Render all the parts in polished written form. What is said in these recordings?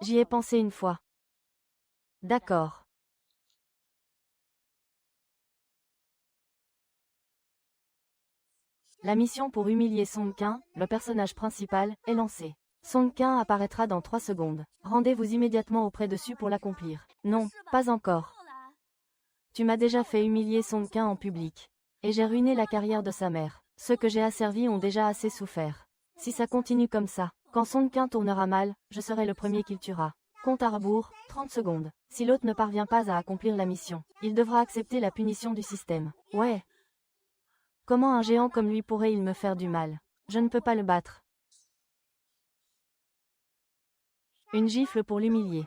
J'y ai pensé une fois. D'accord. La mission pour humilier Song Qin, le personnage principal, est lancée. Song Qin apparaîtra dans 3 secondes. Rendez-vous immédiatement auprès de Su pour l'accomplir. Non, pas encore. Tu m'as déjà fait humilier Song Qin en public. Et j'ai ruiné la carrière de sa mère. Ceux que j'ai asservis ont déjà assez souffert. Si ça continue comme ça, quand Song Qin tournera mal, je serai le premier qu'il tuera. Compte à rebours, 30 secondes. Si l'autre ne parvient pas à accomplir la mission, il devra accepter la punition du système. Ouais. Comment un géant comme lui pourrait-il me faire du mal? Je ne peux pas le battre. Une gifle pour l'humilier.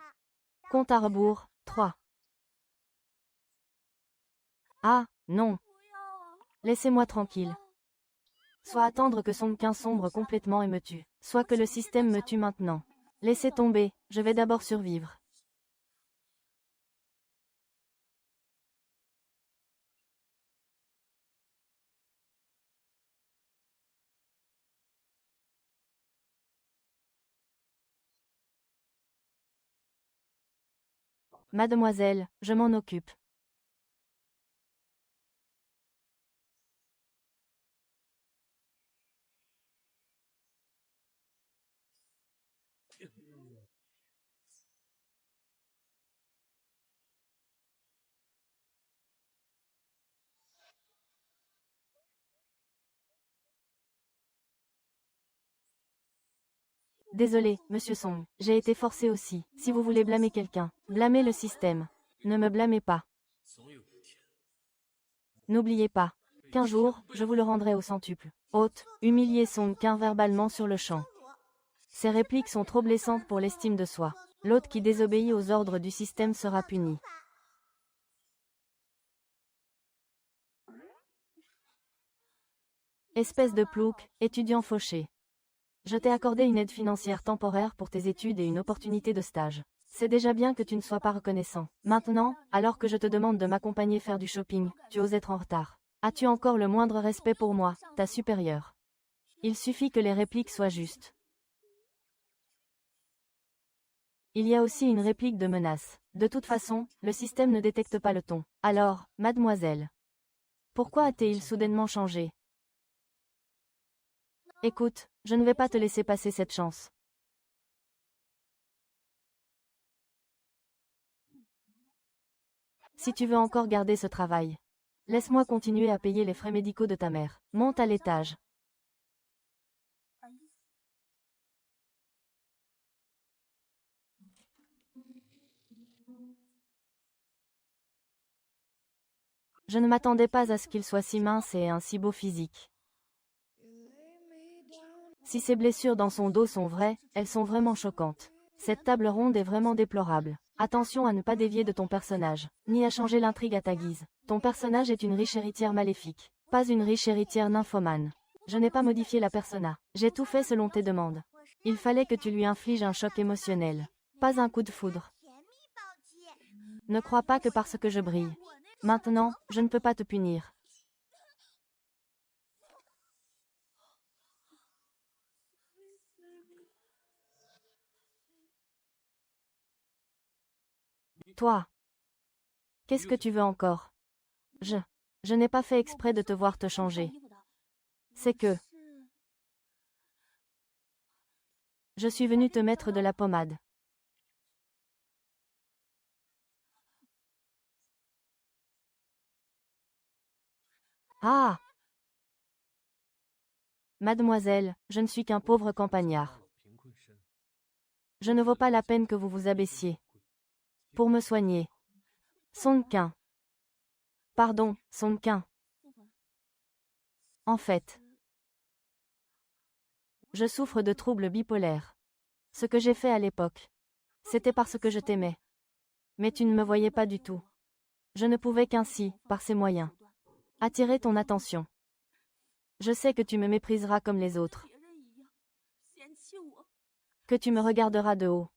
Compte à rebours, 3. Ah, non. Laissez-moi tranquille. Soit attendre que Song Qin sombre complètement et me tue, soit que le système me tue maintenant. Laissez tomber, je vais d'abord survivre. Mademoiselle, je m'en occupe. Désolé, Monsieur Song, j'ai été forcé aussi. Si vous voulez blâmer quelqu'un, blâmez le système. Ne me blâmez pas. N'oubliez pas qu'un jour, je vous le rendrai au centuple. Hôte, humilier Song Qin verbalement sur le champ. Ces répliques sont trop blessantes pour l'estime de soi. L'hôte qui désobéit aux ordres du système sera puni. Espèce de plouc, étudiant fauché. Je t'ai accordé une aide financière temporaire pour tes études et une opportunité de stage. C'est déjà bien que tu ne sois pas reconnaissant. Maintenant, alors que je te demande de m'accompagner faire du shopping, tu oses être en retard. As-tu encore le moindre respect pour moi, ta supérieure? Il suffit que les répliques soient justes. Il y a aussi une réplique de menace. De toute façon, le système ne détecte pas le ton. Alors, mademoiselle, pourquoi a-t-il soudainement changé? Écoute, je ne vais pas te laisser passer cette chance. Si tu veux encore garder ce travail, laisse-moi continuer à payer les frais médicaux de ta mère. Monte à l'étage. Je ne m'attendais pas à ce qu'il soit si mince et un si beau physique. Si ces blessures dans son dos sont vraies, elles sont vraiment choquantes. Cette table ronde est vraiment déplorable. Attention à ne pas dévier de ton personnage, ni à changer l'intrigue à ta guise. Ton personnage est une riche héritière maléfique, pas une riche héritière nymphomane. Je n'ai pas modifié la persona. J'ai tout fait selon tes demandes. Il fallait que tu lui infliges un choc émotionnel. Pas un coup de foudre. Ne crois pas que parce que je brille. Maintenant, je ne peux pas te punir. Toi, qu'est-ce que tu veux encore? Je n'ai pas fait exprès de te voir te changer. C'est que je suis venu te mettre de la pommade. Ah! Mademoiselle, je ne suis qu'un pauvre campagnard. Je ne vaux pas la peine que vous vous abaissiez. Pour me soigner. Song Qin. Pardon, Song Qin. En fait, je souffre de troubles bipolaires. Ce que j'ai fait à l'époque, c'était parce que je t'aimais. Mais tu ne me voyais pas du tout. Je ne pouvais qu'ainsi, par ces moyens, attirer ton attention. Je sais que tu me mépriseras comme les autres. Que tu me regarderas de haut.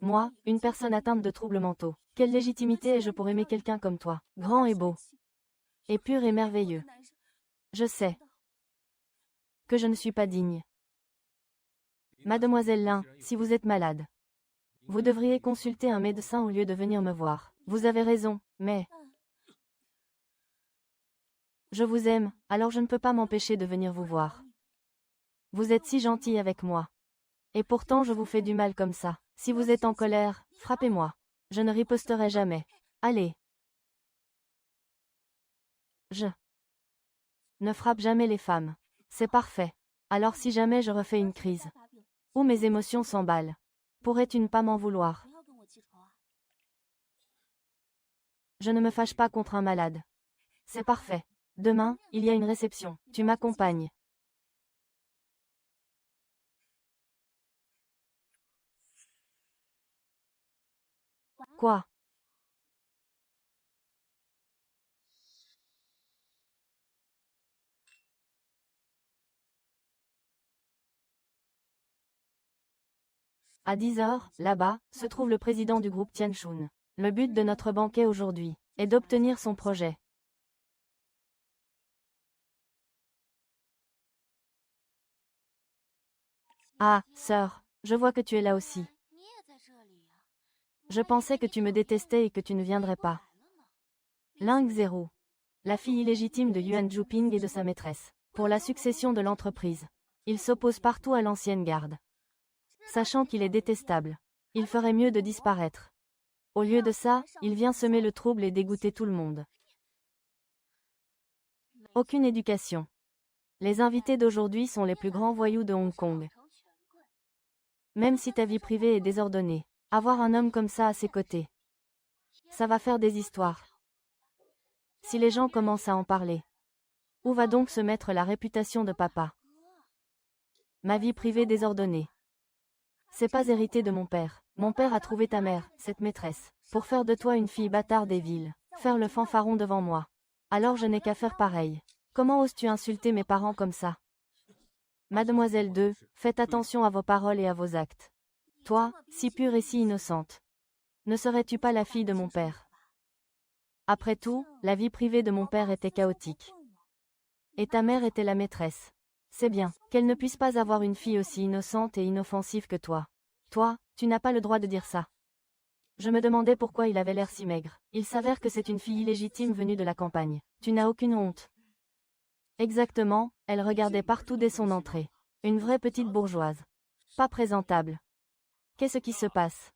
Moi, une personne atteinte de troubles mentaux. Quelle légitimité ai-je pour aimer quelqu'un comme toi, grand et beau, et pur et merveilleux? Je sais que je ne suis pas digne. Mademoiselle Lin, si vous êtes malade, Vous devriez consulter un médecin au lieu de venir me voir. Vous avez raison, mais... Je vous aime, alors je ne peux pas m'empêcher de venir vous voir. Vous êtes si gentil avec moi. Et pourtant je vous fais du mal comme ça. Si vous êtes en colère, frappez-moi. Je ne riposterai jamais. Allez. Je ne frappe jamais les femmes. C'est parfait. Alors si jamais je refais une crise, ou mes émotions s'emballent, pourrais-tu ne pas m'en vouloir? Je ne me fâche pas contre un malade. C'est parfait. Demain, il y a une réception. Tu m'accompagnes. Quoi? À 10 heures, là-bas, se trouve le président du groupe Tianshun. Le but de notre banquet aujourd'hui est d'obtenir son projet. Ah, sœur, je vois que tu es là aussi. Je pensais que tu me détestais et que tu ne viendrais pas. Ling Zero, la fille illégitime de Yuan Juping et de sa maîtresse, pour la succession de l'entreprise. Il s'oppose partout à l'ancienne garde. Sachant qu'il est détestable, il ferait mieux de disparaître. Au lieu de ça, il vient semer le trouble et dégoûter tout le monde. Aucune éducation. Les invités d'aujourd'hui sont les plus grands voyous de Hong Kong. Même si ta vie privée est désordonnée, avoir un homme comme ça à ses côtés, ça va faire des histoires. Si les gens commencent à en parler, où va donc se mettre la réputation de papa? Ma vie privée désordonnée. C'est pas hérité de mon père. Mon père a trouvé ta mère, cette maîtresse, pour faire de toi une fille bâtarde et vile, faire le fanfaron devant moi. Alors je n'ai qu'à faire pareil. Comment oses-tu insulter mes parents comme ça? Mademoiselle 2, faites attention à vos paroles et à vos actes. Toi, si pure et si innocente, ne serais-tu pas la fille de mon père? Après tout, la vie privée de mon père était chaotique. Et ta mère était la maîtresse. C'est bien, qu'elle ne puisse pas avoir une fille aussi innocente et inoffensive que toi. Toi, tu n'as pas le droit de dire ça. Je me demandais pourquoi il avait l'air si maigre. Il s'avère que c'est une fille illégitime venue de la campagne. Tu n'as aucune honte. Exactement, elle regardait partout dès son entrée. Une vraie petite bourgeoise. Pas présentable. Qu'est-ce qui se passe?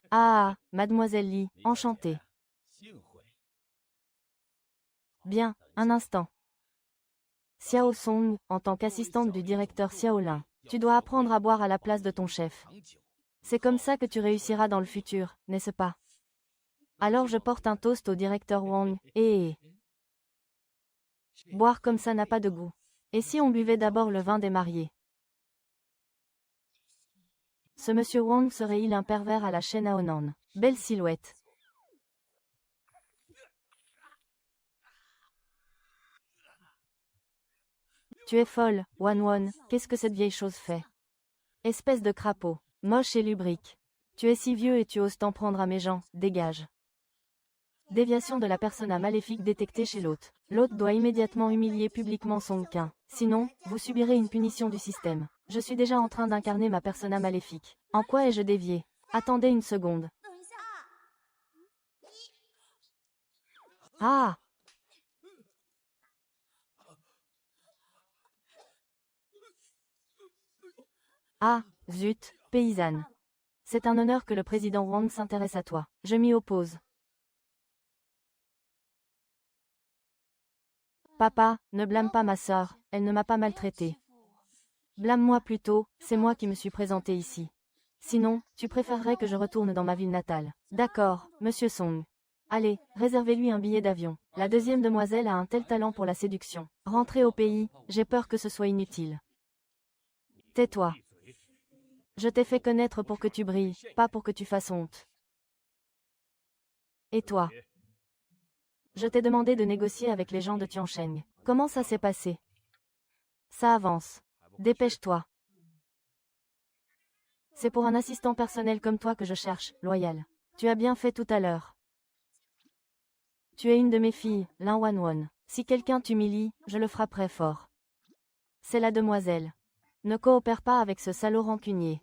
Ah, mademoiselle Li, enchantée. Bien, un instant. Xiao Song, en tant qu'assistante du directeur Xiao Lin, tu dois apprendre à boire à la place de ton chef. C'est comme ça que tu réussiras dans le futur, n'est-ce pas? Alors je porte un toast au directeur Wang, et... Boire comme ça n'a pas de goût. Et si on buvait d'abord le vin des mariés? Ce monsieur Wang serait-il un pervers à la chaîne à Onan? Belle silhouette. Tu es folle, Wan Wan, qu'est-ce que cette vieille chose fait? Espèce de crapaud, moche et lubrique. Tu es si vieux et tu oses t'en prendre à mes gens, dégage. Déviation de la persona maléfique détectée chez l'hôte. L'hôte doit immédiatement humilier publiquement son quin. Sinon, vous subirez une punition du système. Je suis déjà en train d'incarner ma persona maléfique. En quoi ai-je dévié? Attendez une seconde. Ah! Ah, zut, paysanne. C'est un honneur que le président Wang s'intéresse à toi. Je m'y oppose. Papa, ne blâme pas ma sœur, elle ne m'a pas maltraité. Blâme-moi plutôt, c'est moi qui me suis présenté ici. Sinon, tu préférerais que je retourne dans ma ville natale. D'accord, monsieur Song. Allez, réservez-lui un billet d'avion. La deuxième demoiselle a un tel talent pour la séduction. Rentrez au pays, j'ai peur que ce soit inutile. Tais-toi. Je t'ai fait connaître pour que tu brilles, pas pour que tu fasses honte. Et toi? Je t'ai demandé de négocier avec les gens de Tiansheng. Comment ça s'est passé? Ça avance. Dépêche-toi. C'est pour un assistant personnel comme toi que je cherche, loyal. Tu as bien fait tout à l'heure. Tu es une de mes filles, Lin Wanwon. Si quelqu'un t'humilie, je le frapperai fort. C'est la demoiselle. Ne coopère pas avec ce salaud rancunier.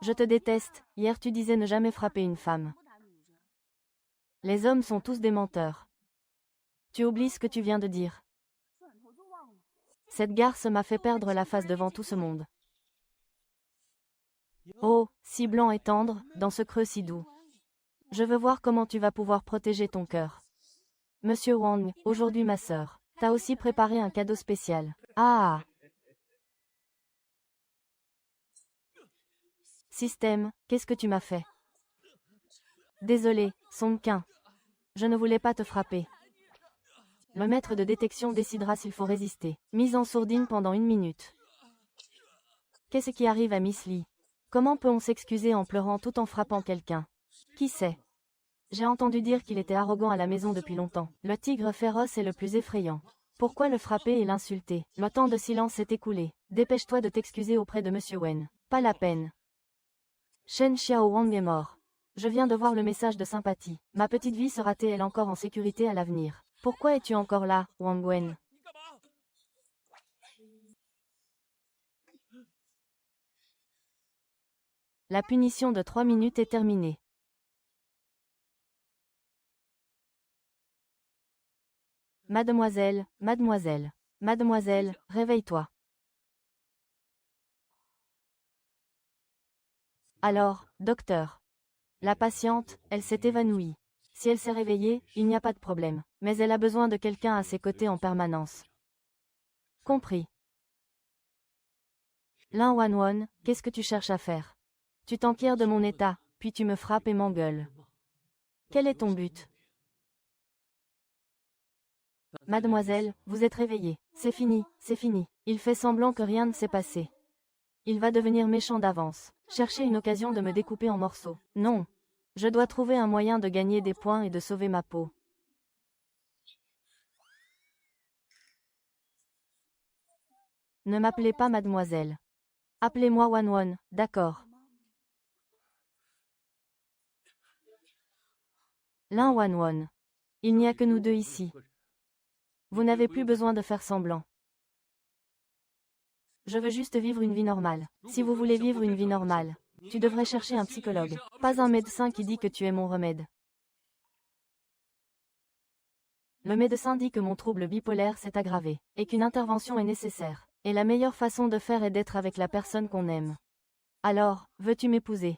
Je te déteste, hier tu disais ne jamais frapper une femme. Les hommes sont tous des menteurs. Tu oublies ce que tu viens de dire. Cette garce m'a fait perdre la face devant tout ce monde. Oh, si blanc et tendre, dans ce creux si doux. Je veux voir comment tu vas pouvoir protéger ton cœur. Monsieur Wang, aujourd'hui ma sœur, t'as aussi préparé un cadeau spécial. Ah! Système, qu'est-ce que tu m'as fait? Désolé, Song Qin. Je ne voulais pas te frapper. Le maître de détection décidera s'il faut résister. Mise en sourdine pendant 1 minute. Qu'est-ce qui arrive à Miss Lee? Comment peut-on s'excuser en pleurant tout en frappant quelqu'un? Qui sait? J'ai entendu dire qu'il était arrogant à la maison depuis longtemps. Le tigre féroce est le plus effrayant. Pourquoi le frapper et l'insulter? Le temps de silence s'est écoulé. Dépêche-toi de t'excuser auprès de Monsieur Wen. Pas la peine. Shen Xiao Wang est mort. Je viens de voir le message de sympathie. Ma petite vie sera-t-elle encore en sécurité à l'avenir? Pourquoi es-tu encore là, Wang Wen? La punition de 3 minutes est terminée. Mademoiselle, mademoiselle, mademoiselle, réveille-toi. Alors, docteur. La patiente, elle s'est évanouie. Si elle s'est réveillée, il n'y a pas de problème. Mais elle a besoin de quelqu'un à ses côtés en permanence. Compris. Lin Wanwon, qu'est-ce que tu cherches à faire? Tu t'enquières de mon état, puis tu me frappes et m'engueules. Quel est ton but? Mademoiselle, vous êtes réveillée. C'est fini, c'est fini. Il fait semblant que rien ne s'est passé. Il va devenir méchant d'avance. Chercher une occasion de me découper en morceaux. Non. Je dois trouver un moyen de gagner des points et de sauver ma peau. Ne m'appelez pas mademoiselle. Appelez-moi Wanwon, d'accord. Lin Wanwon. Il n'y a que nous deux ici. Vous n'avez plus besoin de faire semblant. Je veux juste vivre une vie normale. Si vous voulez vivre une vie normale, tu devrais chercher un psychologue, pas un médecin qui dit que tu es mon remède. Le médecin dit que mon trouble bipolaire s'est aggravé, et qu'une intervention est nécessaire. Et la meilleure façon de faire est d'être avec la personne qu'on aime. Alors, veux-tu m'épouser?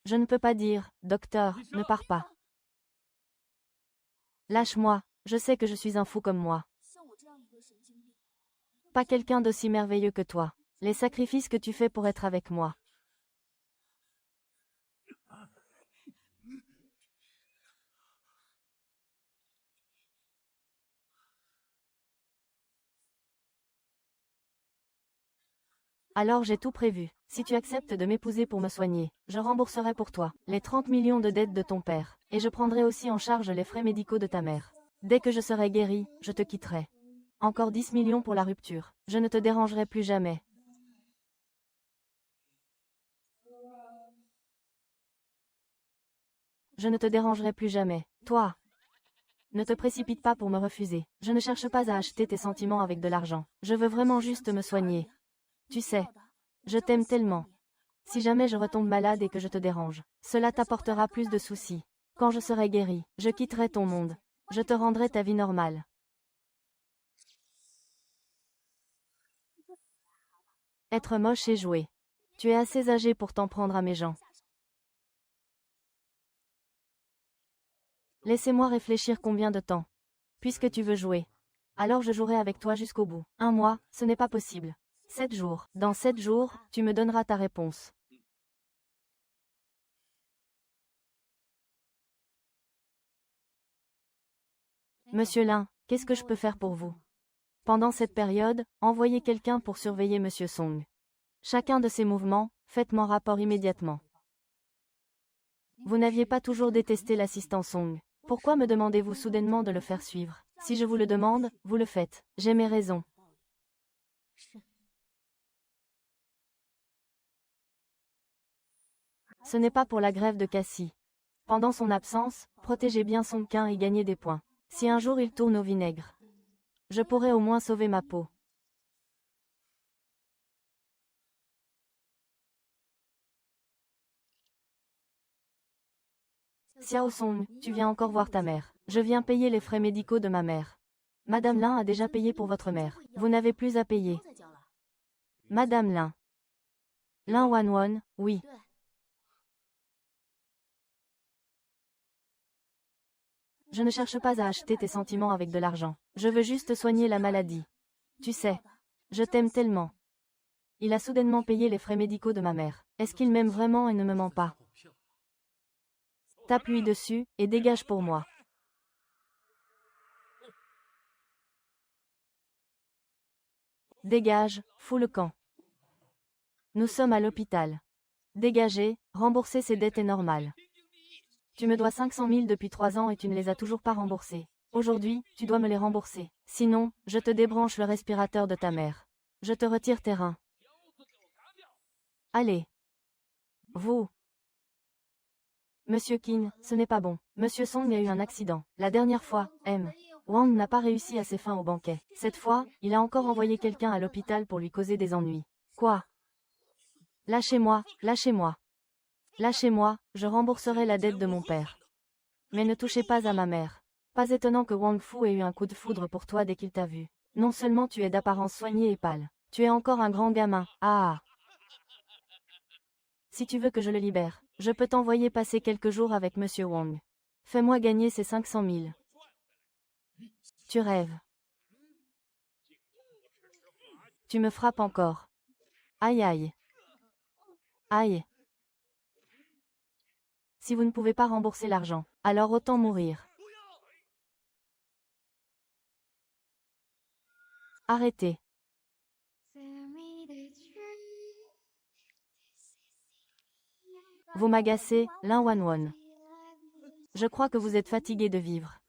Je ne peux pas dire, docteur, ne pars pas. Lâche-moi, je sais que je suis un fou comme moi. Pas quelqu'un d'aussi merveilleux que toi. Les sacrifices que tu fais pour être avec moi. Alors j'ai tout prévu. Si tu acceptes de m'épouser pour me soigner, je rembourserai pour toi les 30 millions de dettes de ton père, et je prendrai aussi en charge les frais médicaux de ta mère. Dès que je serai guéri, je te quitterai. Encore 10 millions pour la rupture. Je ne te dérangerai plus jamais. Je ne te dérangerai plus jamais. Toi, ne te précipite pas pour me refuser. Je ne cherche pas à acheter tes sentiments avec de l'argent. Je veux vraiment juste me soigner. Tu sais, je t'aime tellement. Si jamais je retombe malade et que je te dérange, cela t'apportera plus de soucis. Quand je serai guéri, je quitterai ton monde. Je te rendrai ta vie normale. Être moche et jouer. Tu es assez âgé pour t'en prendre à mes gens. Laissez-moi réfléchir combien de temps. Puisque tu veux jouer. Alors je jouerai avec toi jusqu'au bout. 1 mois, ce n'est pas possible. 7 jours. Dans 7 jours, tu me donneras ta réponse. Monsieur Lin, qu'est-ce que je peux faire pour vous? Pendant cette période, envoyez quelqu'un pour surveiller Monsieur Song. Chacun de ses mouvements, faites-moi rapport immédiatement. Vous n'aviez pas toujours détesté l'assistant Song. Pourquoi me demandez-vous soudainement de le faire suivre? Si je vous le demande, vous le faites. J'ai mes raisons. Ce n'est pas pour la grève de Cassie. Pendant son absence, protégez bien Song Qin et gagnez des points. Si un jour il tourne au vinaigre, je pourrai au moins sauver ma peau. Xiao Song, tu viens encore voir ta mère. Je viens payer les frais médicaux de ma mère. Madame Lin a déjà payé pour votre mère. Vous n'avez plus à payer. Madame Lin. Lin Wanwon, oui. Je ne cherche pas à acheter tes sentiments avec de l'argent. Je veux juste soigner la maladie. Tu sais, je t'aime tellement. Il a soudainement payé les frais médicaux de ma mère. Est-ce qu'il m'aime vraiment et ne me ment pas? Tape-lui dessus, et dégage pour moi. Dégage, fous le camp. Nous sommes à l'hôpital. Dégager, rembourser ses dettes est normal. Tu me dois 500 000 depuis 3 ans et tu ne les as toujours pas remboursés. Aujourd'hui, tu dois me les rembourser. Sinon, je te débranche le respirateur de ta mère. Je te retire tes reins. Allez. Vous. Monsieur Qin, ce n'est pas bon. Monsieur Song a eu un accident. La dernière fois, M. Wang n'a pas réussi à ses fins au banquet. Cette fois, il a encore envoyé quelqu'un à l'hôpital pour lui causer des ennuis. Quoi? Lâchez-moi, lâchez-moi. Lâchez-moi, je rembourserai la dette de mon père. Mais ne touchez pas à ma mère. Pas étonnant que Wang Fu ait eu un coup de foudre pour toi dès qu'il t'a vu. Non seulement tu es d'apparence soignée et pâle, tu es encore un grand gamin. Ah. Si tu veux que je le libère, je peux t'envoyer passer quelques jours avec Monsieur Wang. Fais-moi gagner ces 500 000. Tu rêves. Tu me frappes encore. Aïe aïe. Aïe. Si vous ne pouvez pas rembourser l'argent, alors autant mourir. Arrêtez. Vous m'agacez, Lin Wanwon. Je crois que vous êtes fatigué de vivre.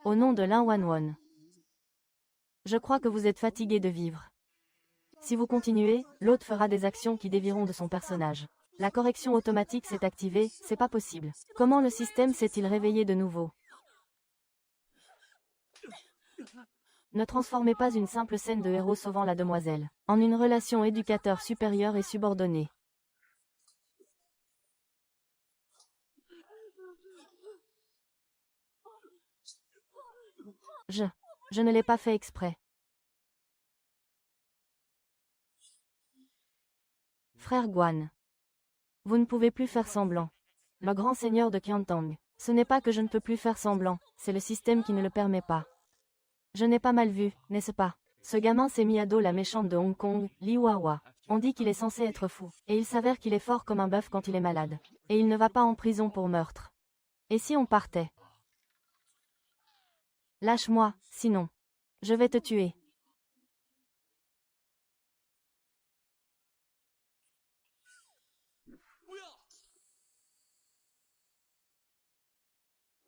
Au nom de Lin Wanwon. Je crois que vous êtes fatigué de vivre. Si vous continuez, l'autre fera des actions qui dévieront de son personnage. La correction automatique s'est activée, c'est pas possible. Comment le système s'est-il réveillé de nouveau? Ne transformez pas une simple scène de héros sauvant la demoiselle en une relation éducateur supérieur et subordonné. Je ne l'ai pas fait exprès. Frère Guan. Vous ne pouvez plus faire semblant. Le grand seigneur de Qiantang. Ce n'est pas que je ne peux plus faire semblant, c'est le système qui ne le permet pas. Je n'ai pas mal vu, n'est-ce pas? Ce gamin s'est mis à dos la méchante de Hong Kong, Li Huahua. On dit qu'il est censé être fou, et il s'avère qu'il est fort comme un bœuf quand il est malade. Et il ne va pas en prison pour meurtre. Et si on partait? Lâche-moi, sinon. Je vais te tuer.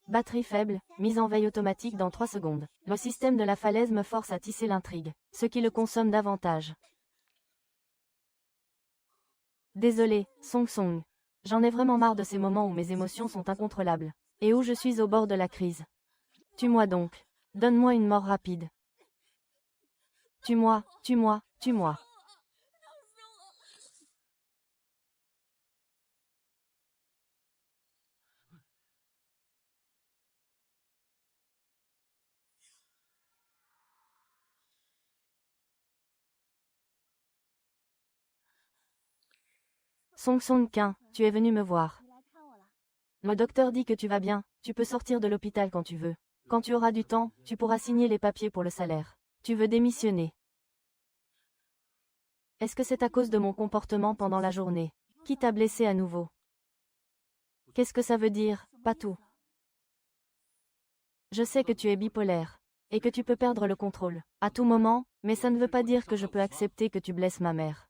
Batterie faible, mise en veille automatique dans 3 secondes. Le système de la falaise me force à tisser l'intrigue, ce qui le consomme davantage. Désolé, Song Song. J'en ai vraiment marre de ces moments où mes émotions sont incontrôlables, et où je suis au bord de la crise. Tue-moi donc. Donne-moi une mort rapide. Tue-moi, tue-moi, tue-moi. Song Song Qin, tu es venu me voir. Le docteur dit que tu vas bien, tu peux sortir de l'hôpital quand tu veux. Quand tu auras du temps, tu pourras signer les papiers pour le salaire. Tu veux démissionner. Est-ce que c'est à cause de mon comportement pendant la journée? Qui t'a blessé à nouveau? Qu'est-ce que ça veut dire, pas tout? Je sais que tu es bipolaire, et que tu peux perdre le contrôle, à tout moment, mais ça ne veut pas dire que je peux accepter que tu blesses ma mère.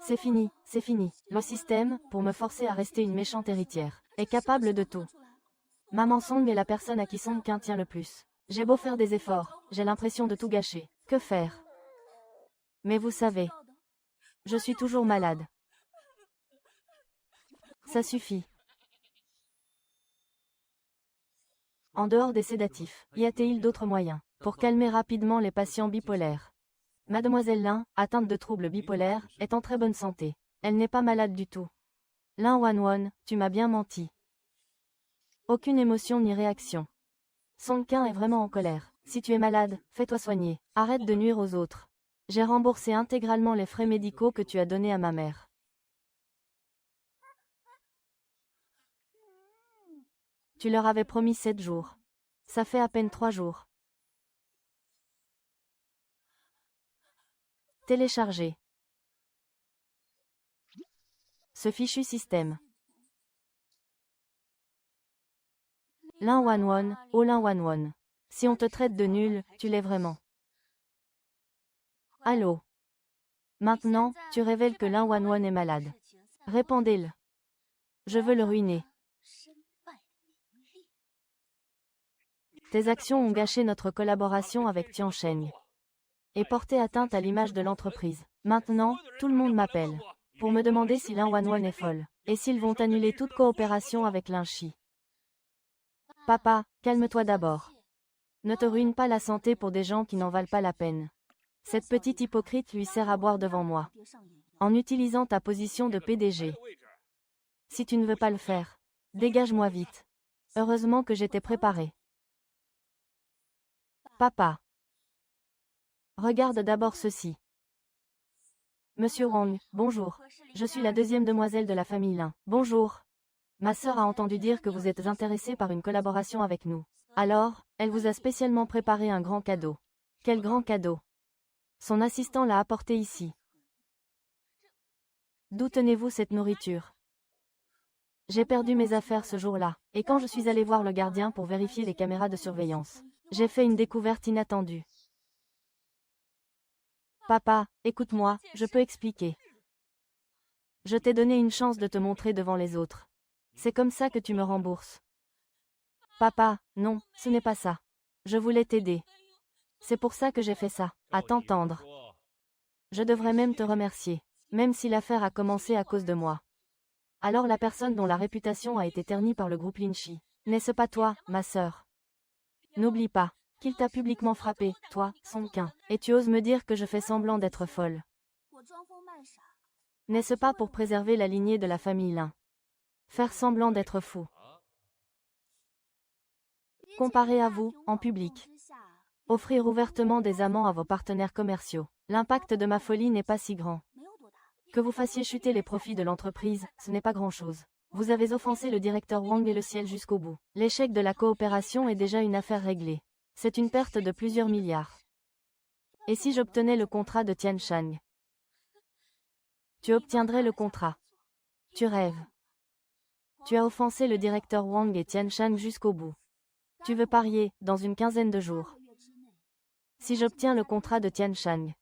C'est fini, c'est fini. Le système, pour me forcer à rester une méchante héritière, est capable de tout. Maman Song est la personne à qui Song Qin tient le plus. J'ai beau faire des efforts, j'ai l'impression de tout gâcher. Que faire? Mais vous savez, je suis toujours malade. Ça suffit. En dehors des sédatifs, y a-t-il d'autres moyens pour calmer rapidement les patients bipolaires? Mademoiselle Lin, atteinte de troubles bipolaires, est en très bonne santé. Elle n'est pas malade du tout. Lin Wanwon, tu m'as bien menti. Aucune émotion ni réaction. Song Qin est vraiment en colère. Si tu es malade, fais-toi soigner. Arrête de nuire aux autres. J'ai remboursé intégralement les frais médicaux que tu as donnés à ma mère. Tu leur avais promis 7 jours. Ça fait à peine 3 jours. Télécharger. Ce fichu système. Lin Wanwon, oh Lin Wanwon. Si on te traite de nul, tu l'es vraiment. Allô? Maintenant, tu révèles que Lin Wanwon est malade. Répondez-le. Je veux le ruiner. Tes actions ont gâché notre collaboration avec Tian Sheng et porté atteinte à l'image de l'entreprise. Maintenant, tout le monde m'appelle pour me demander si Lin Wanwon est folle et s'ils vont annuler toute coopération avec Lin Shi. Papa, calme-toi d'abord. Ne te ruine pas la santé pour des gens qui n'en valent pas la peine. Cette petite hypocrite lui sert à boire devant moi, en utilisant ta position de PDG. Si tu ne veux pas le faire, dégage-moi vite. Heureusement que j'étais préparé. Papa. Regarde d'abord ceci. Monsieur Wang, bonjour. Je suis la deuxième demoiselle de la famille Lin. Bonjour. Ma sœur a entendu dire que vous êtes intéressé par une collaboration avec nous. Alors, elle vous a spécialement préparé un grand cadeau. Quel grand cadeau! Son assistant l'a apporté ici. D'où tenez-vous cette nourriture? J'ai perdu mes affaires ce jour-là, et quand je suis allé voir le gardien pour vérifier les caméras de surveillance, j'ai fait une découverte inattendue. Papa, écoute-moi, je peux expliquer. Je t'ai donné une chance de te montrer devant les autres. C'est comme ça que tu me rembourses. Papa, non, ce n'est pas ça. Je voulais t'aider. C'est pour ça que j'ai fait ça, à t'entendre. Je devrais même te remercier, même si l'affaire a commencé à cause de moi. Alors la personne dont la réputation a été ternie par le groupe Lin Shi, n'est-ce pas toi, ma sœur? N'oublie pas qu'il t'a publiquement frappé, toi, Song Qin, et tu oses me dire que je fais semblant d'être folle. N'est-ce pas pour préserver la lignée de la famille Lin? Faire semblant d'être fou. Comparé à vous, en public. Offrir ouvertement des amants à vos partenaires commerciaux. L'impact de ma folie n'est pas si grand. Que vous fassiez chuter les profits de l'entreprise, ce n'est pas grand-chose. Vous avez offensé le directeur Wang et le ciel jusqu'au bout. L'échec de la coopération est déjà une affaire réglée. C'est une perte de plusieurs milliards. Et si j'obtenais le contrat de Tian Shang? Tu obtiendrais le contrat. Tu rêves. Tu as offensé le directeur Wang et Tian Shang jusqu'au bout. Tu veux parier, dans une quinzaine de jours. Si j'obtiens le contrat de Tian Shang,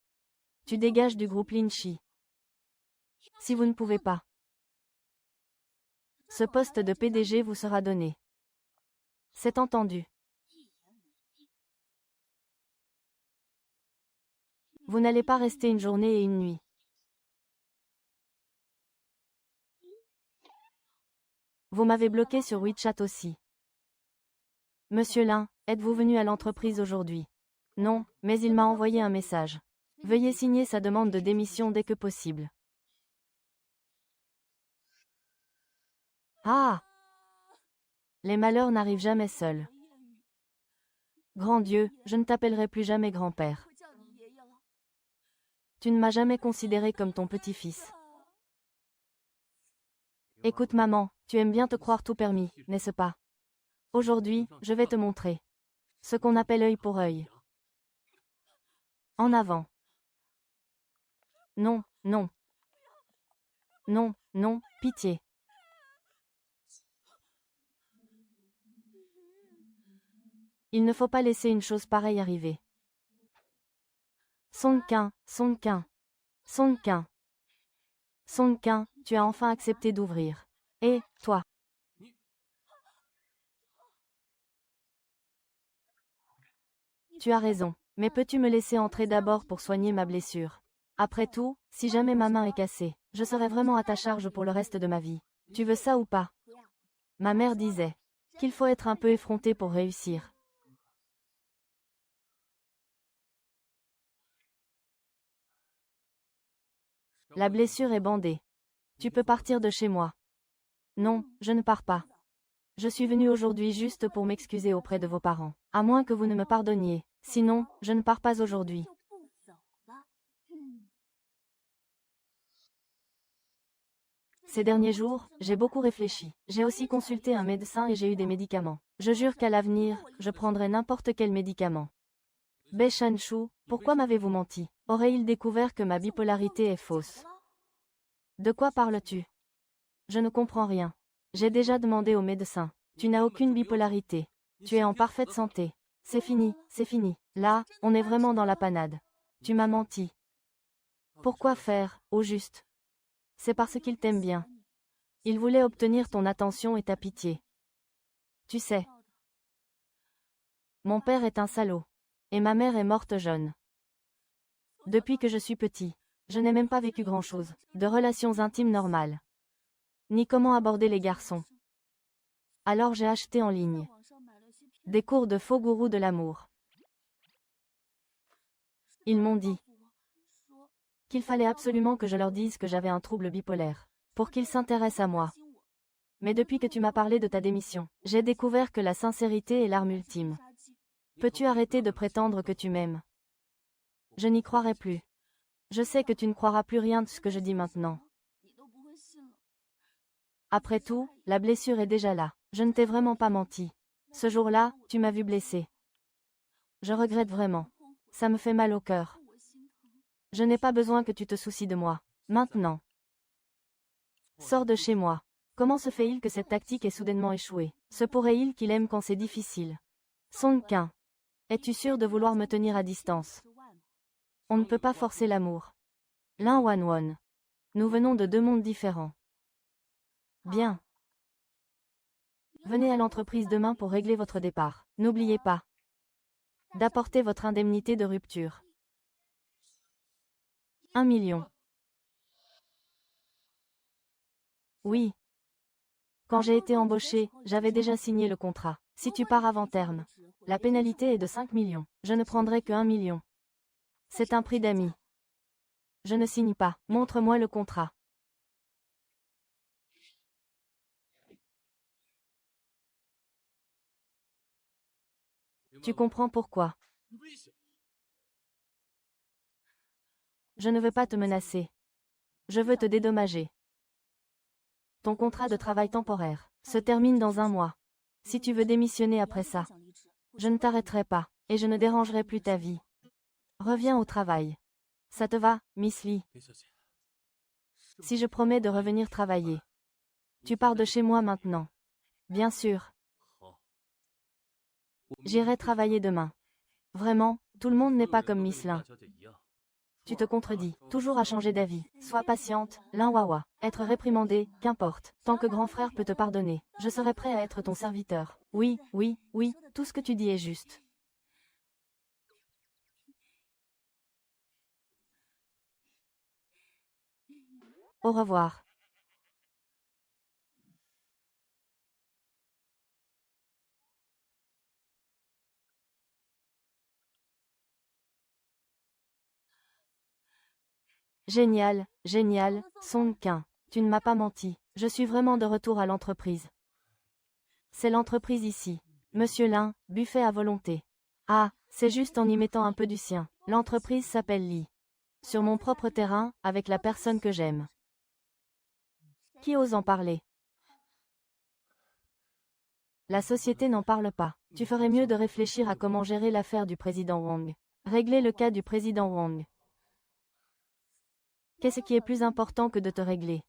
tu dégages du groupe Lin Shi. Si vous ne pouvez pas, ce poste de PDG vous sera donné. C'est entendu. Vous n'allez pas rester une journée et une nuit. Vous m'avez bloqué sur WeChat aussi. Monsieur Lin, êtes-vous venu à l'entreprise aujourd'hui? Non, mais il m'a envoyé un message. Veuillez signer sa demande de démission dès que possible. Ah! Les malheurs n'arrivent jamais seuls. Grand Dieu, je ne t'appellerai plus jamais grand-père. Tu ne m'as jamais considéré comme ton petit-fils. Écoute maman, tu aimes bien te croire tout permis, n'est-ce pas? Aujourd'hui, je vais te montrer ce qu'on appelle œil pour œil. En avant. Non, non. Non, non, pitié. Il ne faut pas laisser une chose pareille arriver. Song Qin, Song Qin. Song Qin. Song Qin, tu as enfin accepté d'ouvrir. Et, toi? Tu as raison, mais peux-tu me laisser entrer d'abord pour soigner ma blessure? Après tout, si jamais ma main est cassée, je serai vraiment à ta charge pour le reste de ma vie. Tu veux ça ou pas? Ma mère disait qu'il faut être un peu effronté pour réussir. La blessure est bandée. Tu peux partir de chez moi. Non, je ne pars pas. Je suis venue aujourd'hui juste pour m'excuser auprès de vos parents. À moins que vous ne me pardonniez. Sinon, je ne pars pas aujourd'hui. Ces derniers jours, j'ai beaucoup réfléchi. J'ai aussi consulté un médecin et j'ai eu des médicaments. Je jure qu'à l'avenir, je prendrai n'importe quel médicament. Bei Shanshu, pourquoi m'avez-vous menti? Aurait-il découvert que ma bipolarité est fausse? De quoi parles-tu? Je ne comprends rien. J'ai déjà demandé au médecin. Tu n'as aucune bipolarité. Tu es en parfaite santé. C'est fini, c'est fini. Là, on est vraiment dans la panade. Tu m'as menti. Pourquoi faire, au juste? C'est parce qu'il t'aime bien. Il voulait obtenir ton attention et ta pitié. Tu sais. Mon père est un salaud. Et ma mère est morte jeune. Depuis que je suis petit, je n'ai même pas vécu grand-chose, de relations intimes normales. Ni comment aborder les garçons. Alors j'ai acheté en ligne des cours de faux gourous de l'amour. Ils m'ont dit qu'il fallait absolument que je leur dise que j'avais un trouble bipolaire, pour qu'ils s'intéressent à moi. Mais depuis que tu m'as parlé de ta démission, j'ai découvert que la sincérité est l'arme ultime. Peux-tu arrêter de prétendre que tu m'aimes? Je n'y croirai plus. Je sais que tu ne croiras plus rien de ce que je dis maintenant. Après tout, la blessure est déjà là. Je ne t'ai vraiment pas menti. Ce jour-là, tu m'as vu blessée. Je regrette vraiment. Ça me fait mal au cœur. Je n'ai pas besoin que tu te soucies de moi. Maintenant. Sors de chez moi. Comment se fait-il que cette tactique ait soudainement échoué? Se pourrait-il qu'il aime quand c'est difficile? Song Qin. Es-tu sûr de vouloir me tenir à distance? On ne peut pas forcer l'amour. Lin Wanwon. Nous venons de deux mondes différents. Bien. Venez à l'entreprise demain pour régler votre départ. N'oubliez pas d'apporter votre indemnité de rupture. 1 million. Oui. Quand j'ai été embauché, j'avais déjà signé le contrat. Si tu pars avant terme, la pénalité est de 5 millions. Je ne prendrai que 1 million. C'est un prix d'ami. Je ne signe pas. Montre-moi le contrat. Tu comprends pourquoi? Je ne veux pas te menacer. Je veux te dédommager. Ton contrat de travail temporaire se termine dans 1 mois. Si tu veux démissionner après ça, je ne t'arrêterai pas, et je ne dérangerai plus ta vie. Reviens au travail. Ça te va, Miss Lee? Si je promets de revenir travailler, tu pars de chez moi maintenant. Bien sûr. J'irai travailler demain. Vraiment, tout le monde n'est pas comme Miss Lin. Tu te contredis, toujours à changer d'avis. Sois patiente, Lin Wawa. Être réprimandé, qu'importe. Tant que grand frère peut te pardonner, je serai prêt à être ton serviteur. Oui, oui, oui, tout ce que tu dis est juste. Au revoir. Génial, génial, Song Qin. Tu ne m'as pas menti. Je suis vraiment de retour à l'entreprise. C'est l'entreprise ici. Monsieur Lin, buffet à volonté. Ah, c'est juste en y mettant un peu du sien. L'entreprise s'appelle Lee. Sur mon propre terrain, avec la personne que j'aime. Qui ose en parler? La société n'en parle pas. Tu ferais mieux de réfléchir à comment gérer l'affaire du président Wang. Régler le cas du président Wang. Qu'est-ce qui est plus important que de te régler?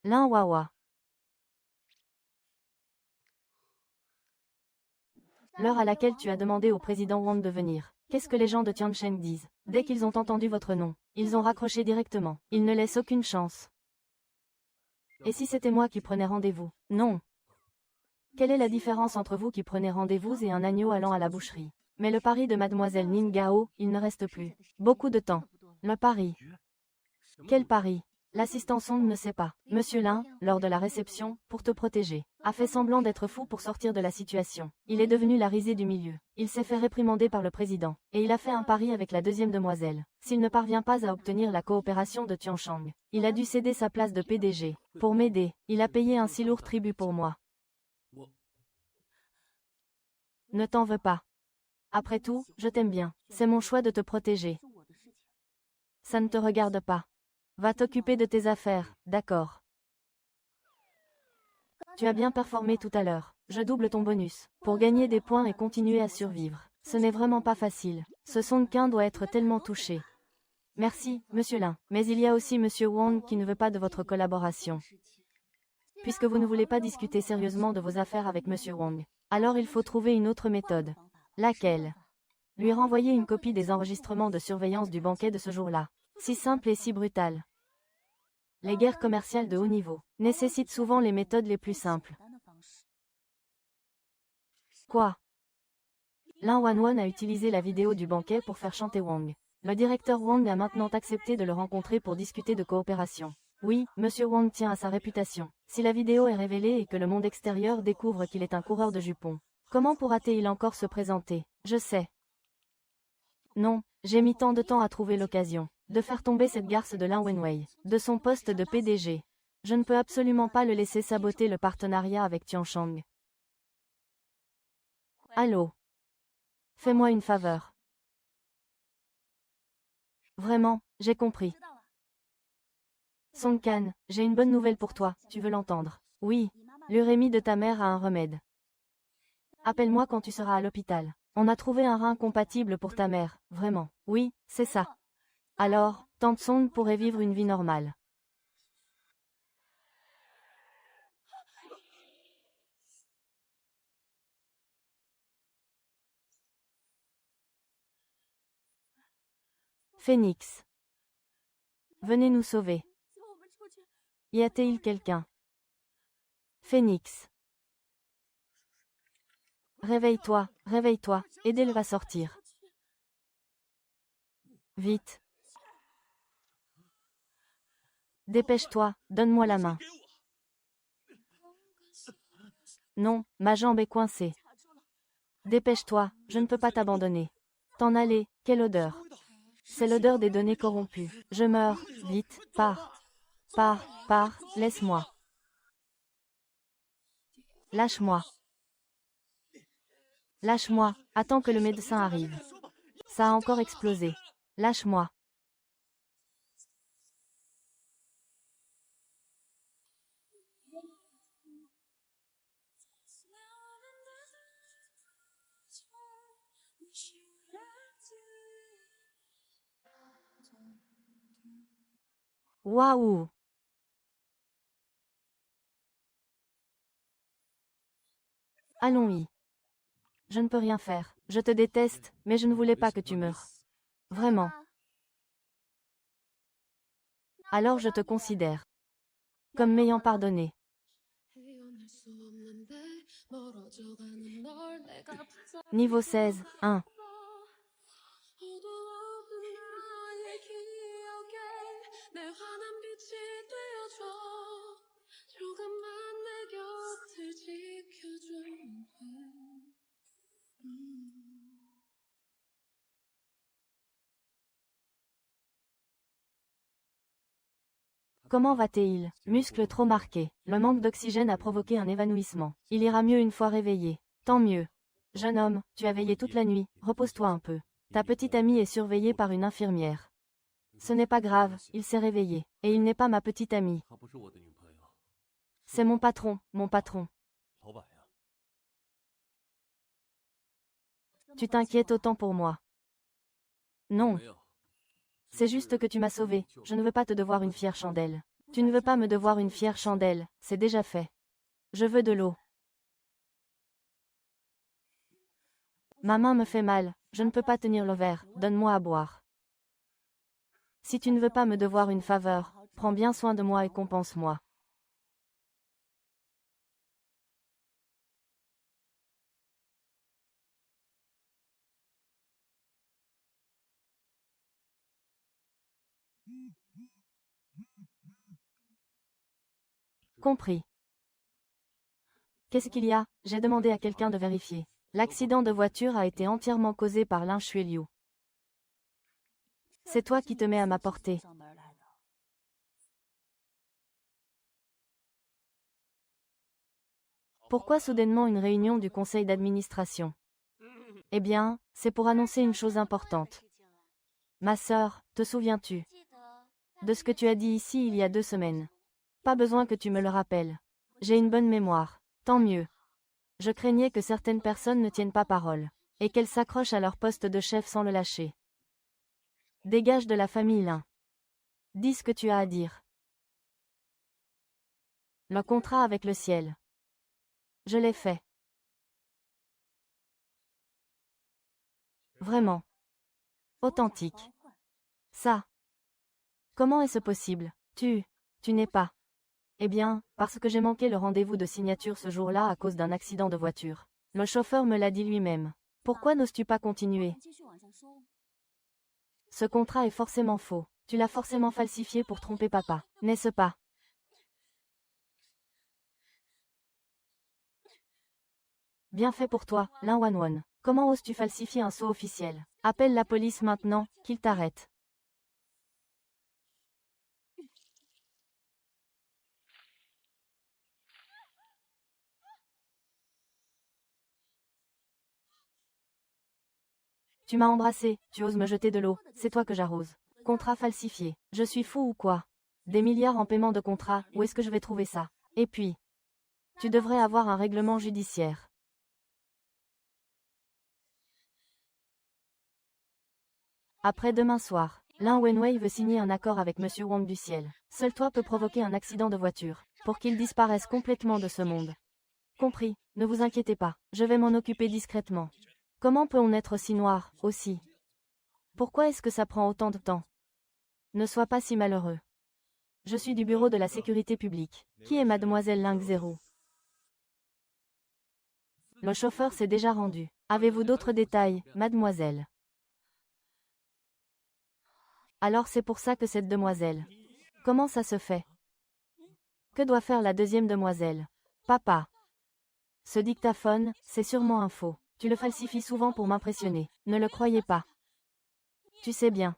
Lin Wawa. L'heure à laquelle tu as demandé au président Wang de venir. Qu'est-ce que les gens de Tiansheng disent? Dès qu'ils ont entendu votre nom, ils ont raccroché directement. Ils ne laissent aucune chance. Et si c'était moi qui prenais rendez-vous? Non. Quelle est la différence entre vous qui prenez rendez-vous et un agneau allant à la boucherie? Mais le pari de mademoiselle Ning Gao, il ne reste plus beaucoup de temps. Le pari. Quel pari? L'assistant Song ne sait pas. Monsieur Lin, lors de la réception, pour te protéger, a fait semblant d'être fou pour sortir de la situation. Il est devenu la risée du milieu. Il s'est fait réprimander par le président. Et il a fait un pari avec la deuxième demoiselle. S'il ne parvient pas à obtenir la coopération de Tiansheng, il a dû céder sa place de PDG. Pour m'aider, il a payé un si lourd tribut pour moi. Ne t'en veux pas. Après tout, je t'aime bien. C'est mon choix de te protéger. Ça ne te regarde pas. Va t'occuper de tes affaires, d'accord. Tu as bien performé tout à l'heure. Je double ton bonus. Pour gagner des points et continuer à survivre. Ce n'est vraiment pas facile. Ce Song Qin doit être tellement touché. Merci, Monsieur Lin. Mais il y a aussi Monsieur Wang qui ne veut pas de votre collaboration. Puisque vous ne voulez pas discuter sérieusement de vos affaires avec Monsieur Wang, alors il faut trouver une autre méthode. Laquelle? Lui renvoyer une copie des enregistrements de surveillance du banquet de ce jour-là. Si simple et si brutal. Les guerres commerciales de haut niveau nécessitent souvent les méthodes les plus simples. Quoi? Lin Wanwan a utilisé la vidéo du banquet pour faire chanter Wang. Le directeur Wang a maintenant accepté de le rencontrer pour discuter de coopération. Oui, Monsieur Wang tient à sa réputation. Si la vidéo est révélée et que le monde extérieur découvre qu'il est un coureur de jupons, comment pourra-t-il encore se présenter? Je sais. Non, j'ai mis tant de temps à trouver l'occasion de faire tomber cette garce de Lin Wenwei, de son poste de PDG. Je ne peux absolument pas le laisser saboter le partenariat avec Tiansheng. Allô? Fais-moi une faveur. Vraiment, j'ai compris. Song Qin, j'ai une bonne nouvelle pour toi, tu veux l'entendre? Oui, l'urémie de ta mère a un remède. Appelle-moi quand tu seras à l'hôpital. On a trouvé un rein compatible pour ta mère, vraiment. Oui, c'est ça. Alors, Tante Song pourrait vivre une vie normale. Phénix. Venez nous sauver. Y a-t-il quelqu'un? Phénix. Réveille-toi, réveille-toi, aidez-le à sortir. Vite. Dépêche-toi, donne-moi la main. Non, ma jambe est coincée. Dépêche-toi, je ne peux pas t'abandonner. T'en aller, quelle odeur. C'est l'odeur des données corrompues. Je meurs, vite, pars. Pars, pars, laisse-moi. Lâche-moi. Lâche-moi, attends que le médecin arrive. Ça a encore explosé. Lâche-moi. Waouh! Allons-y. Je ne peux rien faire. Je te déteste, mais je ne voulais pas que tu meures. Vraiment. Alors je te considère comme m'ayant pardonné. Niveau 16, 1. Comment va-t-il? Muscle trop marqué. Le manque d'oxygène a provoqué un évanouissement. Il ira mieux une fois réveillé. Tant mieux. Jeune homme, tu as veillé toute la nuit, repose-toi un peu. Ta petite amie est surveillée par une infirmière. Ce n'est pas grave, il s'est réveillé. Et il n'est pas ma petite amie. C'est mon patron, mon patron. Tu t'inquiètes autant pour moi. Non. C'est juste que tu m'as sauvé, je ne veux pas te devoir une fière chandelle. Tu ne veux pas me devoir une fière chandelle, c'est déjà fait. Je veux de l'eau. Ma main me fait mal, je ne peux pas tenir le verre, donne-moi à boire. Si tu ne veux pas me devoir une faveur, prends bien soin de moi et compense-moi. Compris. Qu'est-ce qu'il y a? J'ai demandé à quelqu'un de vérifier. L'accident de voiture a été entièrement causé par Lin Xueliu. C'est toi qui te mets à ma portée. Pourquoi soudainement une réunion du conseil d'administration? Eh bien, c'est pour annoncer une chose importante. Ma sœur, te souviens-tu de ce que tu as dit ici il y a 2 semaines? Pas besoin que tu me le rappelles. J'ai une bonne mémoire. Tant mieux. Je craignais que certaines personnes ne tiennent pas parole, et qu'elles s'accrochent à leur poste de chef sans le lâcher. Dégage de la famille Lin. Dis ce que tu as à dire. Le contrat avec le ciel. Je l'ai fait. Vraiment. Authentique. Ça. Comment est-ce possible? Tu n'es pas. Eh bien, parce que j'ai manqué le rendez-vous de signature ce jour-là à cause d'un accident de voiture. Le chauffeur me l'a dit lui-même. Pourquoi n'oses-tu pas continuer? Ce contrat est forcément faux. Tu l'as forcément falsifié pour tromper papa, n'est-ce pas? Bien fait pour toi, Lin Wanwan. Comment oses-tu falsifier un sceau officiel? Appelle la police maintenant, qu'ils t'arrêtent. Tu m'as embrassé, tu oses me jeter de l'eau, c'est toi que j'arrose. Contrat falsifié. Je suis fou ou quoi? Des milliards en paiement de contrat, où est-ce que je vais trouver ça? Et puis, tu devrais avoir un règlement judiciaire. Après demain soir, Lin Wenwei veut signer un accord avec Monsieur Wang du ciel. Seul toi peux provoquer un accident de voiture, pour qu'il disparaisse complètement de ce monde. Compris, ne vous inquiétez pas, je vais m'en occuper discrètement. Comment peut-on être si noir, aussi? Pourquoi est-ce que ça prend autant de temps? Ne sois pas si malheureux. Je suis du bureau de la sécurité publique. Qui est mademoiselle Ling Zero? Le chauffeur s'est déjà rendu. Avez-vous d'autres détails, mademoiselle? Alors c'est pour ça que cette demoiselle. Comment ça se fait? Que doit faire la deuxième demoiselle? Papa. Ce dictaphone, c'est sûrement un faux. Tu le falsifies souvent pour m'impressionner. Ne le croyez pas. Tu sais bien.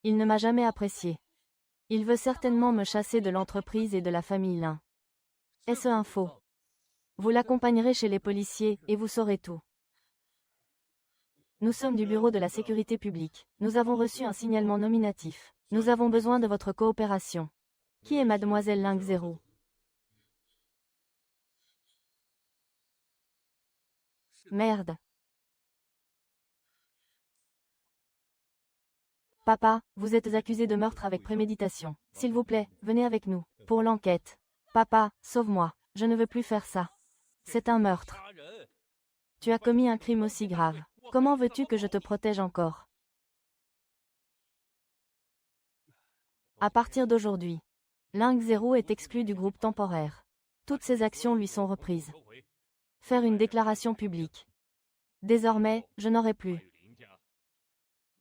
Il ne m'a jamais apprécié. Il veut certainement me chasser de l'entreprise et de la famille Lin. Est-ce un faux? Vous l'accompagnerez chez les policiers, et vous saurez tout. Nous sommes du bureau de la sécurité publique. Nous avons reçu un signalement nominatif. Nous avons besoin de votre coopération. Qui est mademoiselle Ling Zero? Merde. Papa, vous êtes accusé de meurtre avec préméditation. S'il vous plaît, venez avec nous. Pour l'enquête. Papa, sauve-moi. Je ne veux plus faire ça. C'est un meurtre. Tu as commis un crime aussi grave. Comment veux-tu que je te protège encore? À partir d'aujourd'hui, Ling Zero est exclu du groupe temporaire. Toutes ses actions lui sont reprises. Faire une déclaration publique. Désormais, je n'aurai plus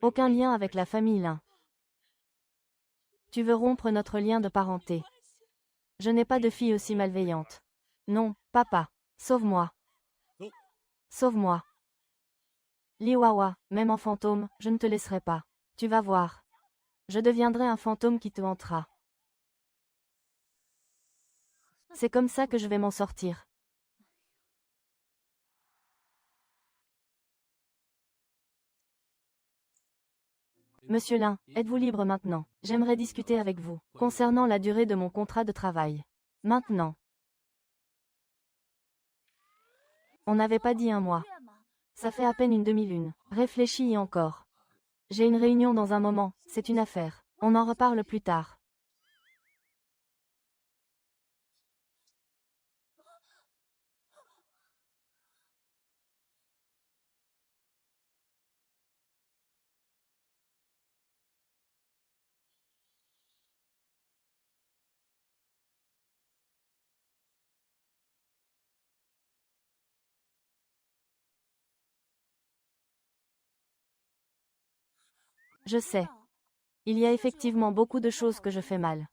aucun lien avec la famille Lin. Tu veux rompre notre lien de parenté. Je n'ai pas de fille aussi malveillante. Non, papa. Sauve-moi. Sauve-moi. Liwawa, même en fantôme, je ne te laisserai pas. Tu vas voir. Je deviendrai un fantôme qui te hantera. C'est comme ça que je vais m'en sortir. Monsieur Lin, êtes-vous libre maintenant? J'aimerais discuter avec vous, concernant la durée de mon contrat de travail. Maintenant. On n'avait pas dit un mois. Ça fait à peine une demi-lune. Réfléchis y encore. J'ai une réunion dans un moment, c'est une affaire. On en reparle plus tard. Je sais. Il y a effectivement beaucoup de choses que je fais mal.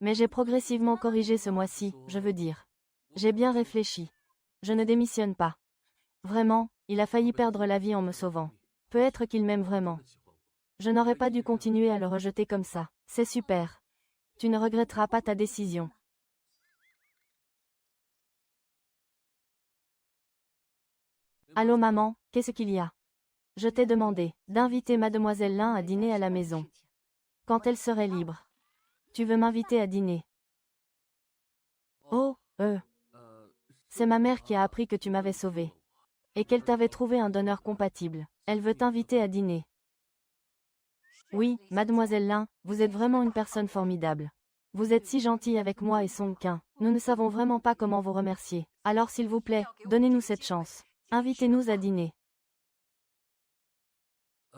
Mais j'ai progressivement corrigé ce mois-ci, je veux dire. J'ai bien réfléchi. Je ne démissionne pas. Vraiment, il a failli perdre la vie en me sauvant. Peut-être qu'il m'aime vraiment. Je n'aurais pas dû continuer à le rejeter comme ça. C'est super. Tu ne regretteras pas ta décision. Allô maman, qu'est-ce qu'il y a? Je t'ai demandé d'inviter mademoiselle Lin à dîner à la maison. Quand elle serait libre. Tu veux m'inviter à dîner? Oh, c'est ma mère qui a appris que tu m'avais sauvé. Et qu'elle t'avait trouvé un donneur compatible. Elle veut t'inviter à dîner. Oui, mademoiselle Lin, vous êtes vraiment une personne formidable. Vous êtes si gentille avec moi et Song Qin. Nous ne savons vraiment pas comment vous remercier. Alors s'il vous plaît, donnez-nous cette chance. Invitez-nous à dîner.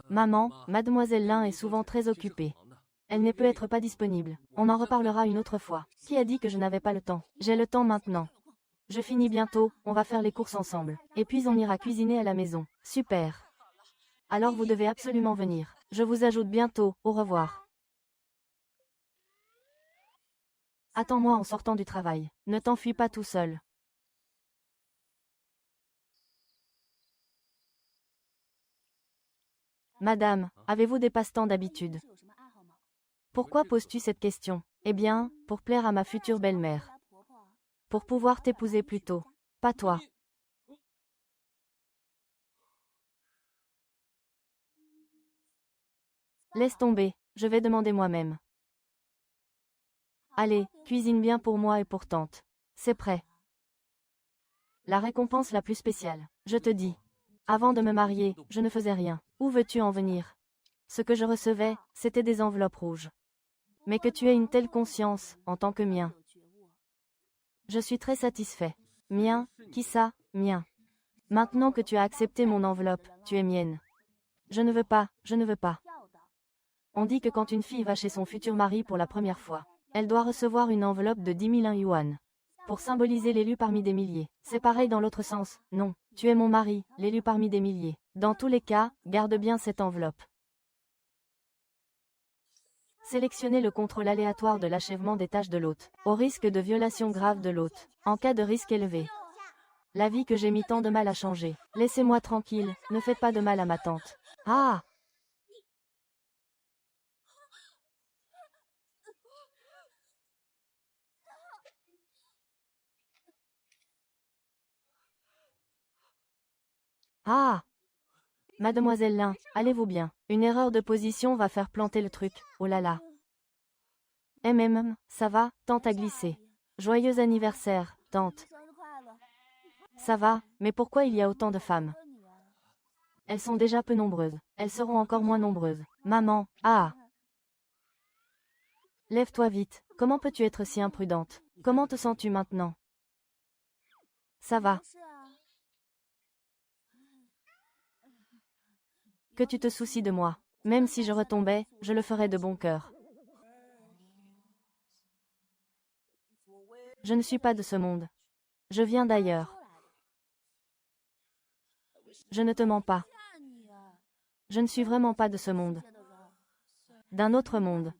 Maman, mademoiselle Lin est souvent très occupée. Elle ne peut être pas disponible. On en reparlera une autre fois. Qui a dit que je n'avais pas le temps? J'ai le temps maintenant. Je finis bientôt, on va faire les courses ensemble. Et puis on ira cuisiner à la maison. Super. Alors vous devez absolument venir. Je vous ajoute bientôt, au revoir. Attends-moi en sortant du travail. Ne t'enfuis pas tout seul. Madame, avez-vous des passe-temps d'habitude? Pourquoi poses-tu cette question? Eh bien, pour plaire à ma future belle-mère. Pour pouvoir t'épouser plus tôt. Pas toi. Laisse tomber, je vais demander moi-même. Allez, cuisine bien pour moi et pour tante. C'est prêt. La récompense la plus spéciale. Je te dis. Avant de me marier, je ne faisais rien. Où veux-tu en venir? Ce que je recevais, c'était des enveloppes rouges. Mais que tu aies une telle conscience, en tant que mien. Je suis très satisfait. Mien, qui ça, mien. Maintenant que tu as accepté mon enveloppe, tu es mienne. Je ne veux pas, je ne veux pas. On dit que quand une fille va chez son futur mari pour la première fois, elle doit recevoir une enveloppe de 10 001 yuan. Pour symboliser l'élu parmi des milliers. C'est pareil dans l'autre sens, non. Tu es mon mari, l'élu parmi des milliers. Dans tous les cas, garde bien cette enveloppe. Sélectionnez le contrôle aléatoire de l'achèvement des tâches de l'hôte, au risque de violation grave de l'hôte, en cas de risque élevé. La vie que j'ai mis tant de mal à changer. Laissez-moi tranquille, ne faites pas de mal à ma tante. Ah! Ah! Mademoiselle Lin, allez-vous bien? Une erreur de position va faire planter le truc, oh là là. Ça va, tante a glissé. Joyeux anniversaire, tante. Ça va, mais pourquoi il y a autant de femmes? Elles sont déjà peu nombreuses. Elles seront encore moins nombreuses. Maman, ah! Lève-toi vite. Comment peux-tu être si imprudente? Comment te sens-tu maintenant? Ça va. Que tu te soucies de moi. Même si je retombais, je le ferais de bon cœur. Je ne suis pas de ce monde. Je viens d'ailleurs. Je ne te mens pas. Je ne suis vraiment pas de ce monde. D'un autre monde.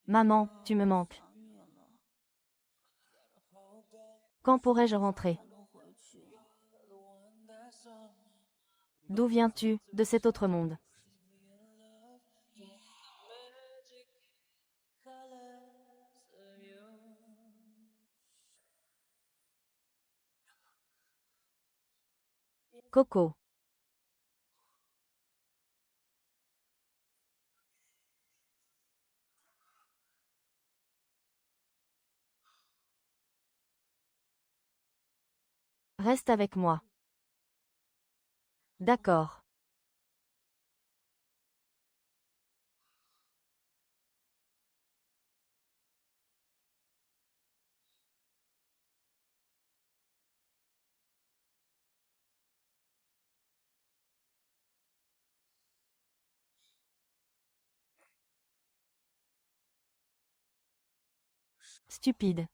Maman, tu me manques. Quand pourrais-je rentrer? D'où viens-tu, de cet autre monde? Coco. Reste avec moi. D'accord. Stupide.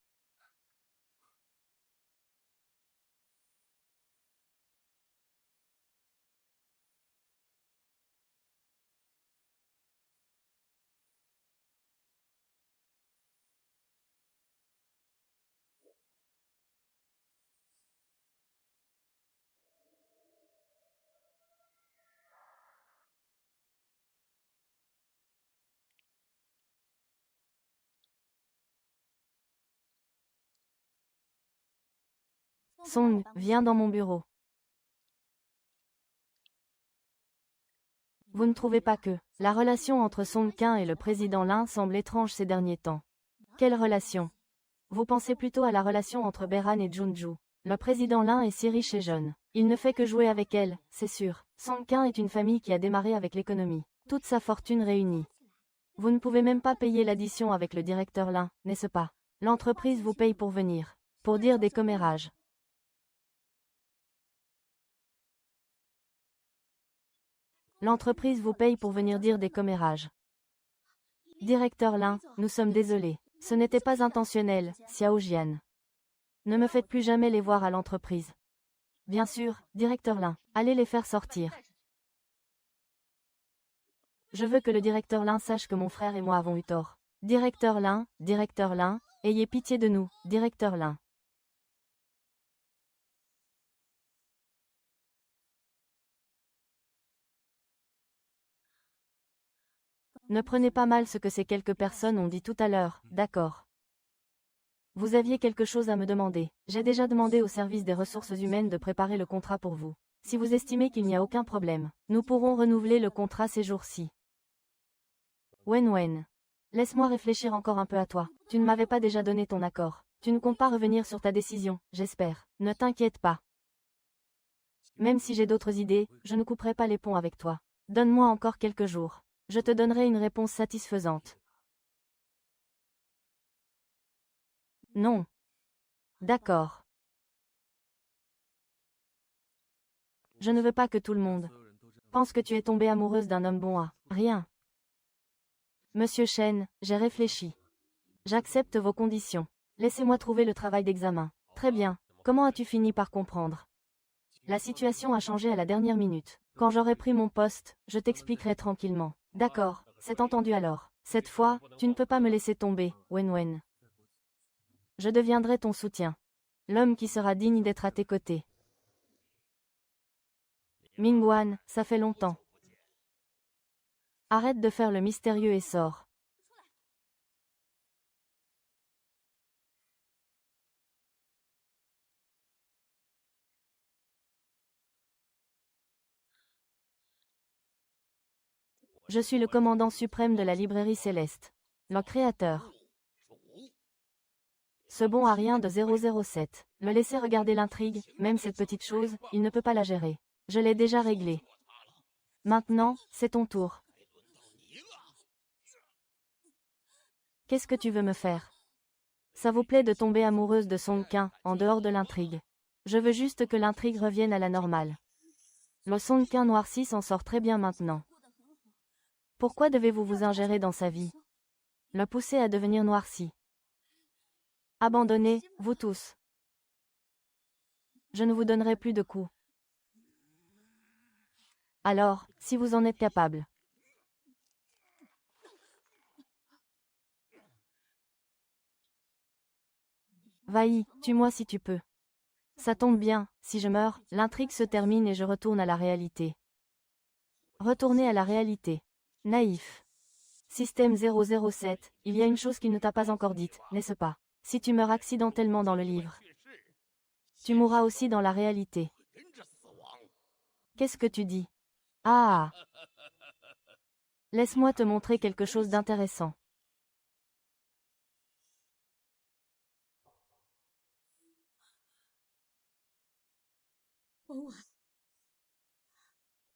Song, viens dans mon bureau. Vous ne trouvez pas que la relation entre Song Qin et le président Lin semble étrange ces derniers temps? Quelle relation? Vous pensez plutôt à la relation entre Beran et Junju. Le président Lin est si riche et jeune. Il ne fait que jouer avec elle, c'est sûr. Song Qin est une famille qui a démarré avec l'économie. Toute sa fortune réunie. Vous ne pouvez même pas payer l'addition avec le directeur Lin, n'est-ce pas? L'entreprise vous paye pour venir. Pour dire des commérages. L'entreprise vous paye pour venir dire des commérages. Directeur Lin, nous sommes désolés. Ce n'était pas intentionnel, Xiao Jian. Ne me faites plus jamais les voir à l'entreprise. Bien sûr, directeur Lin, allez les faire sortir. Je veux que le directeur Lin sache que mon frère et moi avons eu tort. Directeur Lin, ayez pitié de nous, directeur Lin. Ne prenez pas mal ce que ces quelques personnes ont dit tout à l'heure, d'accord. Vous aviez quelque chose à me demander. J'ai déjà demandé au service des ressources humaines de préparer le contrat pour vous. Si vous estimez qu'il n'y a aucun problème, nous pourrons renouveler le contrat ces jours-ci. Wen. Laisse-moi réfléchir encore un peu à toi. Tu ne m'avais pas déjà donné ton accord. Tu ne comptes pas revenir sur ta décision, j'espère. Ne t'inquiète pas. Même si j'ai d'autres idées, je ne couperai pas les ponts avec toi. Donne-moi encore quelques jours. Je te donnerai une réponse satisfaisante. Non. D'accord. Je ne veux pas que tout le monde pense que tu es tombée amoureuse d'un homme bon à rien. Monsieur Chen, j'ai réfléchi. J'accepte vos conditions. Laissez-moi trouver le travail d'examen. Très bien. Comment as-tu fini par comprendre? La situation a changé à la dernière minute. Quand j'aurai pris mon poste, je t'expliquerai tranquillement. D'accord, c'est entendu alors. Cette fois, tu ne peux pas me laisser tomber, Wen. Je deviendrai ton soutien. L'homme qui sera digne d'être à tes côtés. Mingwan, ça fait longtemps. Arrête de faire le mystérieux et sors. Je suis le commandant suprême de la librairie céleste. Le créateur. Ce bon à rien de 007. Le laisser regarder l'intrigue, même cette petite chose, il ne peut pas la gérer. Je l'ai déjà réglée. Maintenant, c'est ton tour. Qu'est-ce que tu veux me faire? Ça vous plaît de tomber amoureuse de Song Qin, en dehors de l'intrigue. Je veux juste que l'intrigue revienne à la normale. Le Song Qin noirci s'en sort très bien maintenant. Pourquoi devez-vous vous ingérer dans sa vie? Le pousser à devenir noirci. Abandonnez, vous tous. Je ne vous donnerai plus de coups. Alors, si vous en êtes capable. Vas-y, tue-moi si tu peux. Ça tombe bien, si je meurs, l'intrigue se termine et je retourne à la réalité. Retourner à la réalité. Naïf. Système 007, il y a une chose qu'il ne t'a pas encore dite, n'est-ce pas? Si tu meurs accidentellement dans le livre, tu mourras aussi dans la réalité. Qu'est-ce que tu dis? Ah! Laisse-moi te montrer quelque chose d'intéressant.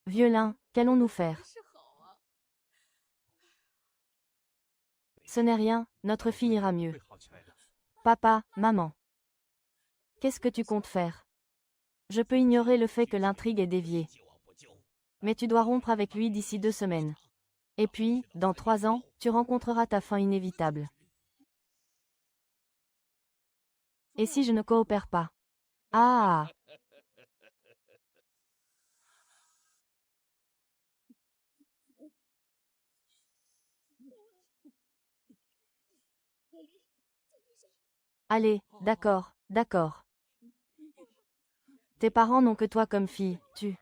Vieux-lin, qu'allons-nous faire? Ce n'est rien, notre fille ira mieux. Papa, maman. Qu'est-ce que tu comptes faire? Je peux ignorer le fait que l'intrigue est déviée. Mais tu dois rompre avec lui d'ici 2 semaines. Et puis, dans 3 ans, tu rencontreras ta fin inévitable. Et si je ne coopère pas? Ah! Allez, d'accord, d'accord. Tes parents n'ont que toi comme fille, tu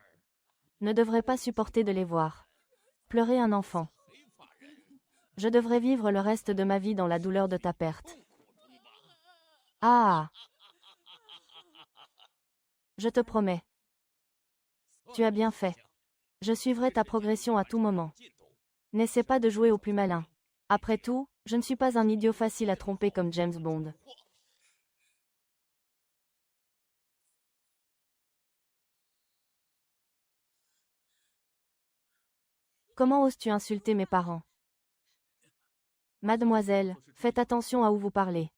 ne devrais pas supporter de les voir pleurer un enfant. Je devrais vivre le reste de ma vie dans la douleur de ta perte. Ah! Je te promets. Tu as bien fait. Je suivrai ta progression à tout moment. N'essaie pas de jouer au plus malin. Après tout, je ne suis pas un idiot facile à tromper comme James Bond. Comment oses-tu insulter mes parents? Mademoiselle, faites attention à où vous parlez.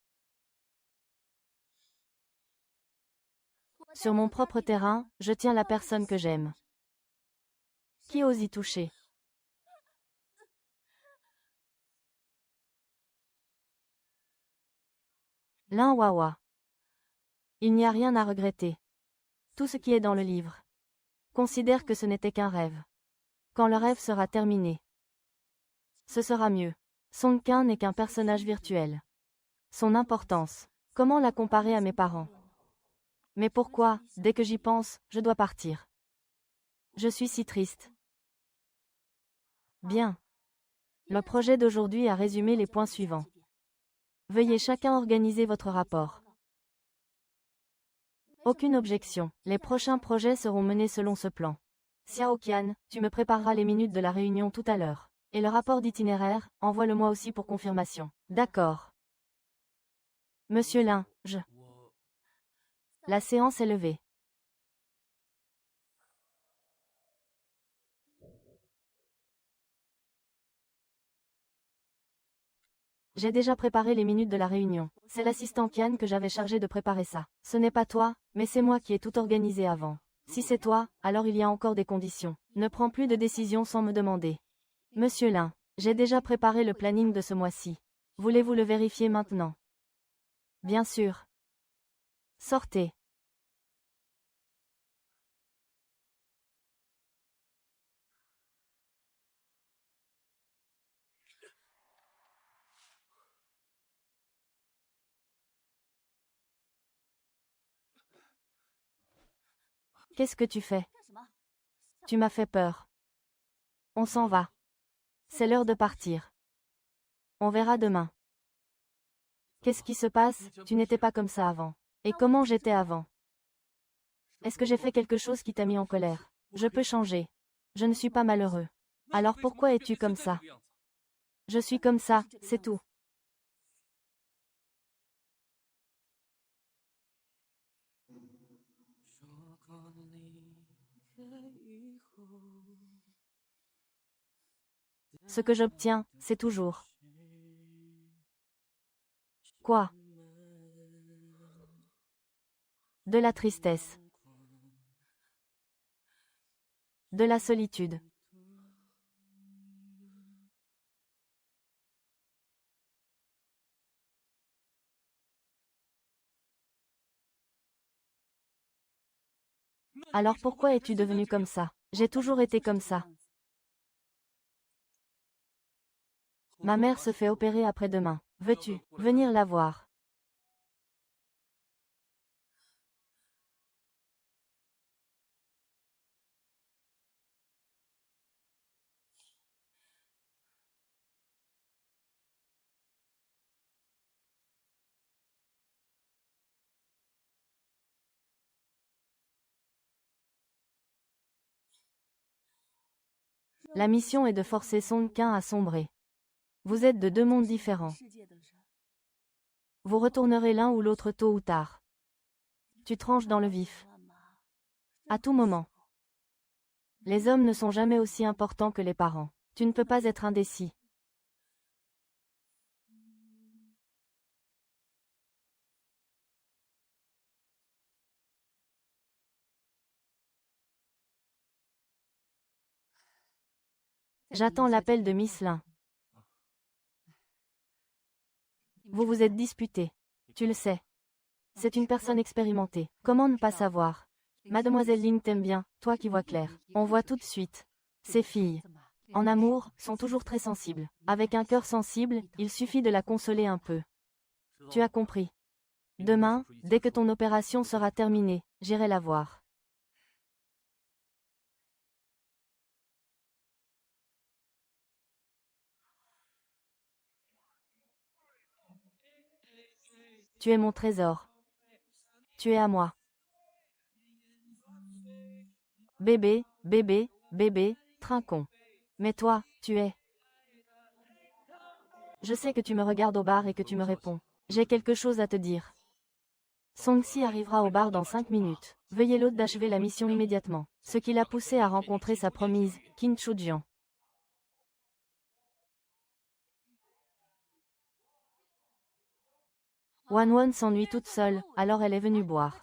Sur mon propre terrain, je tiens la personne que j'aime. Qui ose y toucher? Lin Wawa. Il n'y a rien à regretter. Tout ce qui est dans le livre. Considère que ce n'était qu'un rêve. Quand le rêve sera terminé, ce sera mieux. Song Qin n'est qu'un personnage virtuel. Son importance. Comment la comparer à mes parents? Mais pourquoi, dès que j'y pense, je dois partir? Je suis si triste. Bien. Le projet d'aujourd'hui a résumé les points suivants. Veuillez chacun organiser votre rapport. Aucune objection. Les prochains projets seront menés selon ce plan. Xiao Qian, tu me prépareras les minutes de la réunion tout à l'heure. Et le rapport d'itinéraire, envoie-le-moi aussi pour confirmation. D'accord. Monsieur Lin, La séance est levée. J'ai déjà préparé les minutes de la réunion. C'est l'assistant Qian que j'avais chargé de préparer ça. Ce n'est pas toi, mais c'est moi qui ai tout organisé avant. Si c'est toi, alors il y a encore des conditions. Ne prends plus de décisions sans me demander. Monsieur Lin, j'ai déjà préparé le planning de ce mois-ci. Voulez-vous le vérifier maintenant? Bien sûr. Sortez. Qu'est-ce que tu fais? Tu m'as fait peur. On s'en va. C'est l'heure de partir. On verra demain. Qu'est-ce qui se passe? Tu n'étais pas comme ça avant. Et comment j'étais avant? Est-ce que j'ai fait quelque chose qui t'a mis en colère? Je peux changer. Je ne suis pas malheureux. Alors pourquoi es-tu comme ça? Je suis comme ça, c'est tout. Ce que j'obtiens, c'est toujours. Quoi? De la tristesse. De la solitude. Alors pourquoi es-tu devenu comme ça? J'ai toujours été comme ça. Ma mère se fait opérer après-demain. Veux-tu venir la voir? La mission est de forcer Song Qin à sombrer. Vous êtes de deux mondes différents. Vous retournerez l'un ou l'autre tôt ou tard. Tu tranches dans le vif. À tout moment. Les hommes ne sont jamais aussi importants que les parents. Tu ne peux pas être indécis. J'attends l'appel de Miss Lin. Vous vous êtes disputé. Tu le sais. C'est une personne expérimentée. Comment ne pas savoir? Mademoiselle Ling t'aime bien, toi qui vois clair. On voit tout de suite. Ces filles, en amour, sont toujours très sensibles. Avec un cœur sensible, il suffit de la consoler un peu. Tu as compris. Demain, dès que ton opération sera terminée, j'irai la voir. Tu es mon trésor. Tu es à moi. Bébé, bébé, bébé, trinquons. Mais toi, tu es... Je sais que tu me regardes au bar et que tu me réponds. J'ai quelque chose à te dire. Song-si arrivera au bar dans 5 minutes. Veuillez l'hôte d'achever la mission immédiatement. Ce qui l'a poussé à rencontrer sa promise, Kim Chu-jian. Wan-won s'ennuie toute seule, alors elle est venue boire.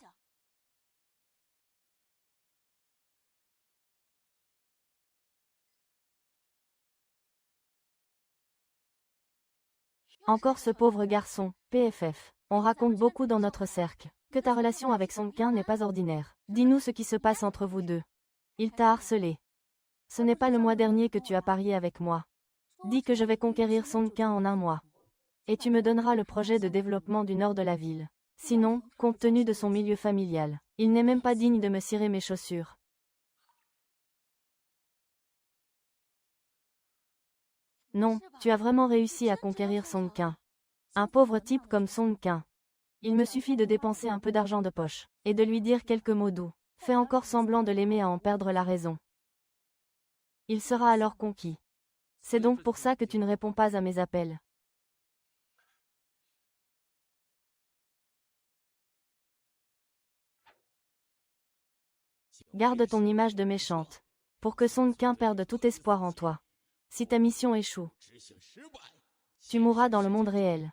Encore ce pauvre garçon, PFF. On raconte beaucoup dans notre cercle que ta relation avec Song-Kin n'est pas ordinaire. Dis-nous ce qui se passe entre vous deux. Il t'a harcelé. Ce n'est pas le mois dernier que tu as parié avec moi. Dis que je vais conquérir Song-Kin en un mois. Et tu me donneras le projet de développement du nord de la ville. Sinon, compte tenu de son milieu familial, il n'est même pas digne de me cirer mes chaussures. Non, tu as vraiment réussi à conquérir Song-Kin. Un pauvre type comme Song-Kin. Il me suffit de dépenser un peu d'argent de poche, et de lui dire quelques mots doux. Fais encore semblant de l'aimer à en perdre la raison. Il sera alors conquis. C'est donc pour ça que tu ne réponds pas à mes appels. Garde ton image de méchante, pour que Song-Kin perde tout espoir en toi. Si ta mission échoue, tu mourras dans le monde réel.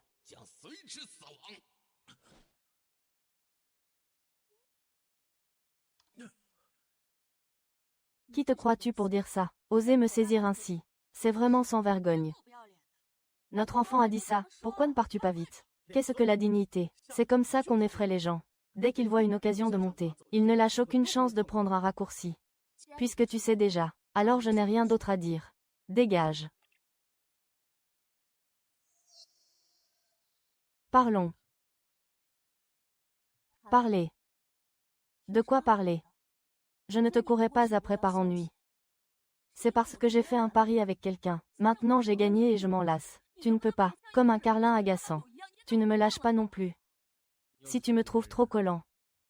Qui te crois-tu pour dire ça? Oser me saisir ainsi. C'est vraiment sans vergogne. Notre enfant a dit ça, pourquoi ne pars-tu pas vite? Qu'est-ce que la dignité? C'est comme ça qu'on effraie les gens. Dès qu'ils voient une occasion de monter, ils ne lâchent aucune chance de prendre un raccourci. Puisque tu sais déjà, alors je n'ai rien d'autre à dire. Dégage. Parlons. Parlez. De quoi parler? Je ne te courais pas après par ennui. C'est parce que j'ai fait un pari avec quelqu'un. Maintenant j'ai gagné et je m'en lasse. Tu ne peux pas, comme un carlin agaçant. Tu ne me lâches pas non plus. Si tu me trouves trop collant,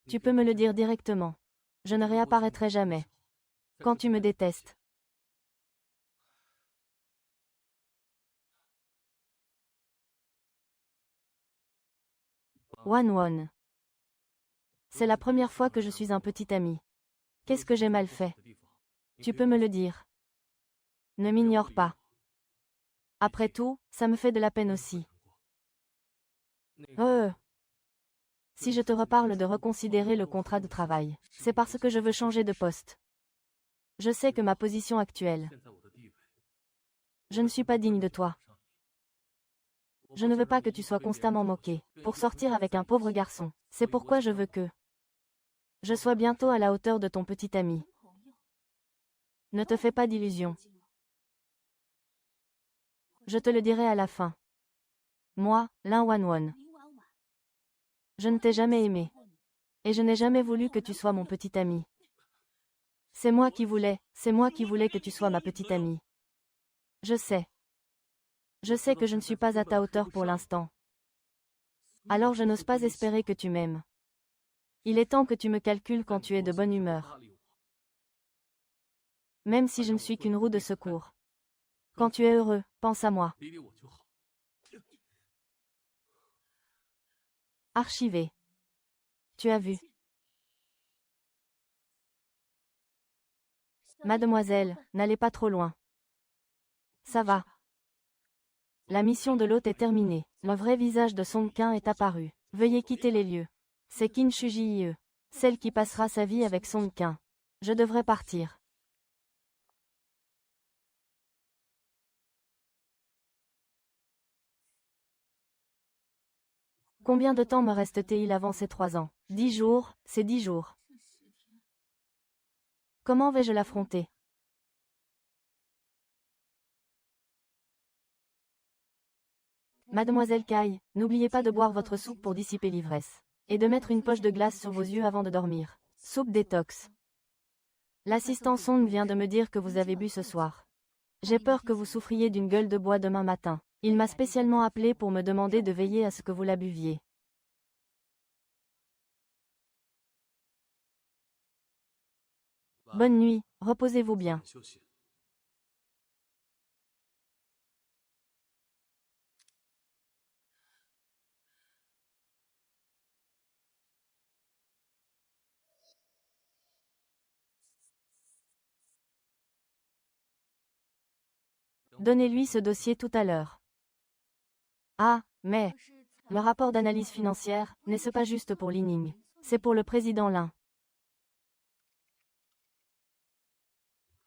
tu peux me le dire directement. Je ne réapparaîtrai jamais. Quand tu me détestes. Wan-won. C'est la première fois que je suis un petit ami. Qu'est-ce que j'ai mal fait? Tu peux me le dire. Ne m'ignore pas. Après tout, ça me fait de la peine aussi. Si je te reparle de reconsidérer le contrat de travail, c'est parce que je veux changer de poste. Je sais que ma position actuelle, je ne suis pas digne de toi. Je ne veux pas que tu sois constamment moqué, pour sortir avec un pauvre garçon. C'est pourquoi je veux que je sois bientôt à la hauteur de ton petit ami. Ne te fais pas d'illusions. Je te le dirai à la fin. Moi, Lin Wan-won. Je ne t'ai jamais aimé. Et je n'ai jamais voulu que tu sois mon petit ami. C'est moi qui voulais que tu sois ma petite amie. Je sais. Je sais que je ne suis pas à ta hauteur pour l'instant. Alors je n'ose pas espérer que tu m'aimes. Il est temps que tu me calcules quand tu es de bonne humeur. Même si je ne suis qu'une roue de secours. Quand tu es heureux, pense à moi. Archivé. Tu as vu. Mademoiselle, n'allez pas trop loin. Ça va. La mission de l'hôte est terminée. Le vrai visage de Song-Kin est apparu. Veuillez quitter les lieux. C'est Qin Shuji-ie, celle qui passera sa vie avec Song-Kin. Je devrais partir. Combien de temps me reste-t-il avant ces 3 ans? 10 jours, c'est 10 jours. Comment vais-je l'affronter? Mademoiselle Kai, n'oubliez pas de boire votre soupe pour dissiper l'ivresse. Et de mettre une poche de glace sur vos yeux avant de dormir. Soupe détox. L'assistant Song vient de me dire que vous avez bu ce soir. J'ai peur que vous souffriez d'une gueule de bois demain matin. Il m'a spécialement appelé pour me demander de veiller à ce que vous la buviez. Bonne nuit, reposez-vous bien. Donnez-lui ce dossier tout à l'heure. Ah, mais... Le rapport d'analyse financière, n'est-ce pas juste pour Li-Ning? C'est pour le président Lin.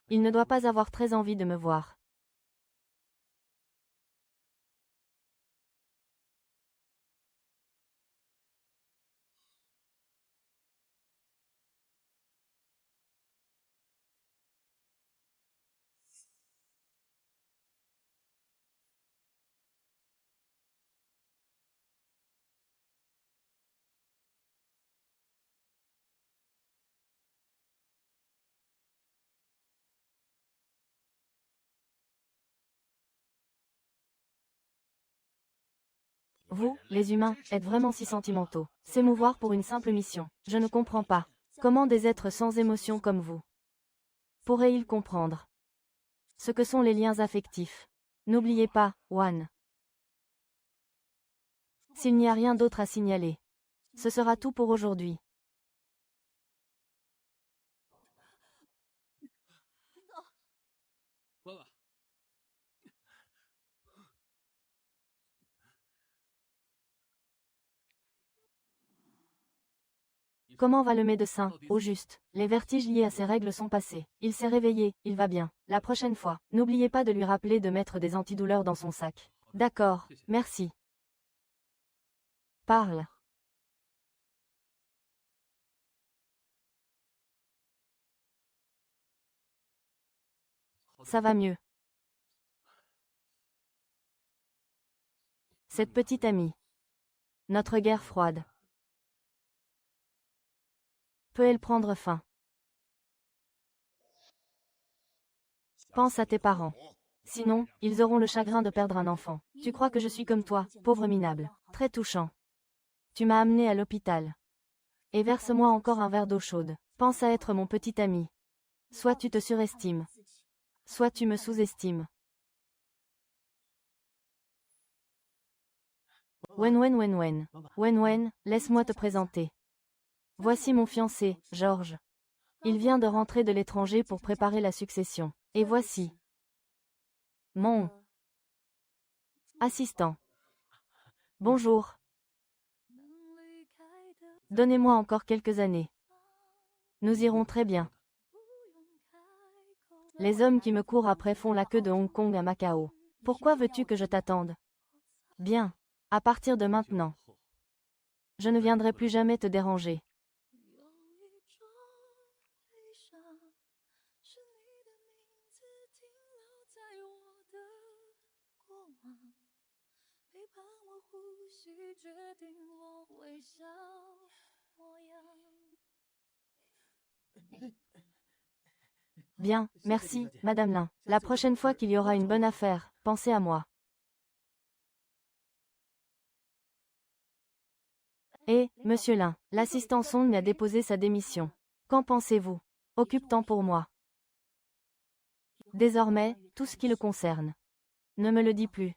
Il ne doit pas avoir très envie de me voir. Vous, les humains, êtes vraiment si sentimentaux. S'émouvoir pour une simple mission. Je ne comprends pas. Comment des êtres sans émotion comme vous pourraient-ils comprendre ce que sont les liens affectifs? N'oubliez pas, Wan. S'il n'y a rien d'autre à signaler, ce sera tout pour aujourd'hui. Comment va le médecin, au juste? Les vertiges liés à ses règles sont passés. Il s'est réveillé, il va bien. La prochaine fois, n'oubliez pas de lui rappeler de mettre des antidouleurs dans son sac. D'accord, merci. Parle. Ça va mieux. Cette petite amie. Notre guerre froide. Peut-elle prendre fin? Pense à tes parents. Sinon, ils auront le chagrin de perdre un enfant. Tu crois que je suis comme toi, pauvre minable. Très touchant. Tu m'as amené à l'hôpital. Et verse-moi encore un verre d'eau chaude. Pense à être mon petit ami. Soit tu te surestimes. Soit tu me sous-estimes. Wen. Wen, laisse-moi te présenter. Voici mon fiancé, Georges. Il vient de rentrer de l'étranger pour préparer la succession. Et voici mon assistant. Bonjour. Donnez-moi encore quelques années. Nous irons très bien. Les hommes qui me courent après font la queue de Hong Kong à Macao. Pourquoi veux-tu que je t'attende? Bien. À partir de maintenant. Je ne viendrai plus jamais te déranger. Bien, merci, Madame Lin. La prochaine fois qu'il y aura une bonne affaire, pensez à moi. Et, Monsieur Lin, l'assistant Song a déposé sa démission. Qu'en pensez-vous? Occupe-temps pour moi. Désormais, tout ce qui le concerne. Ne me le dis plus.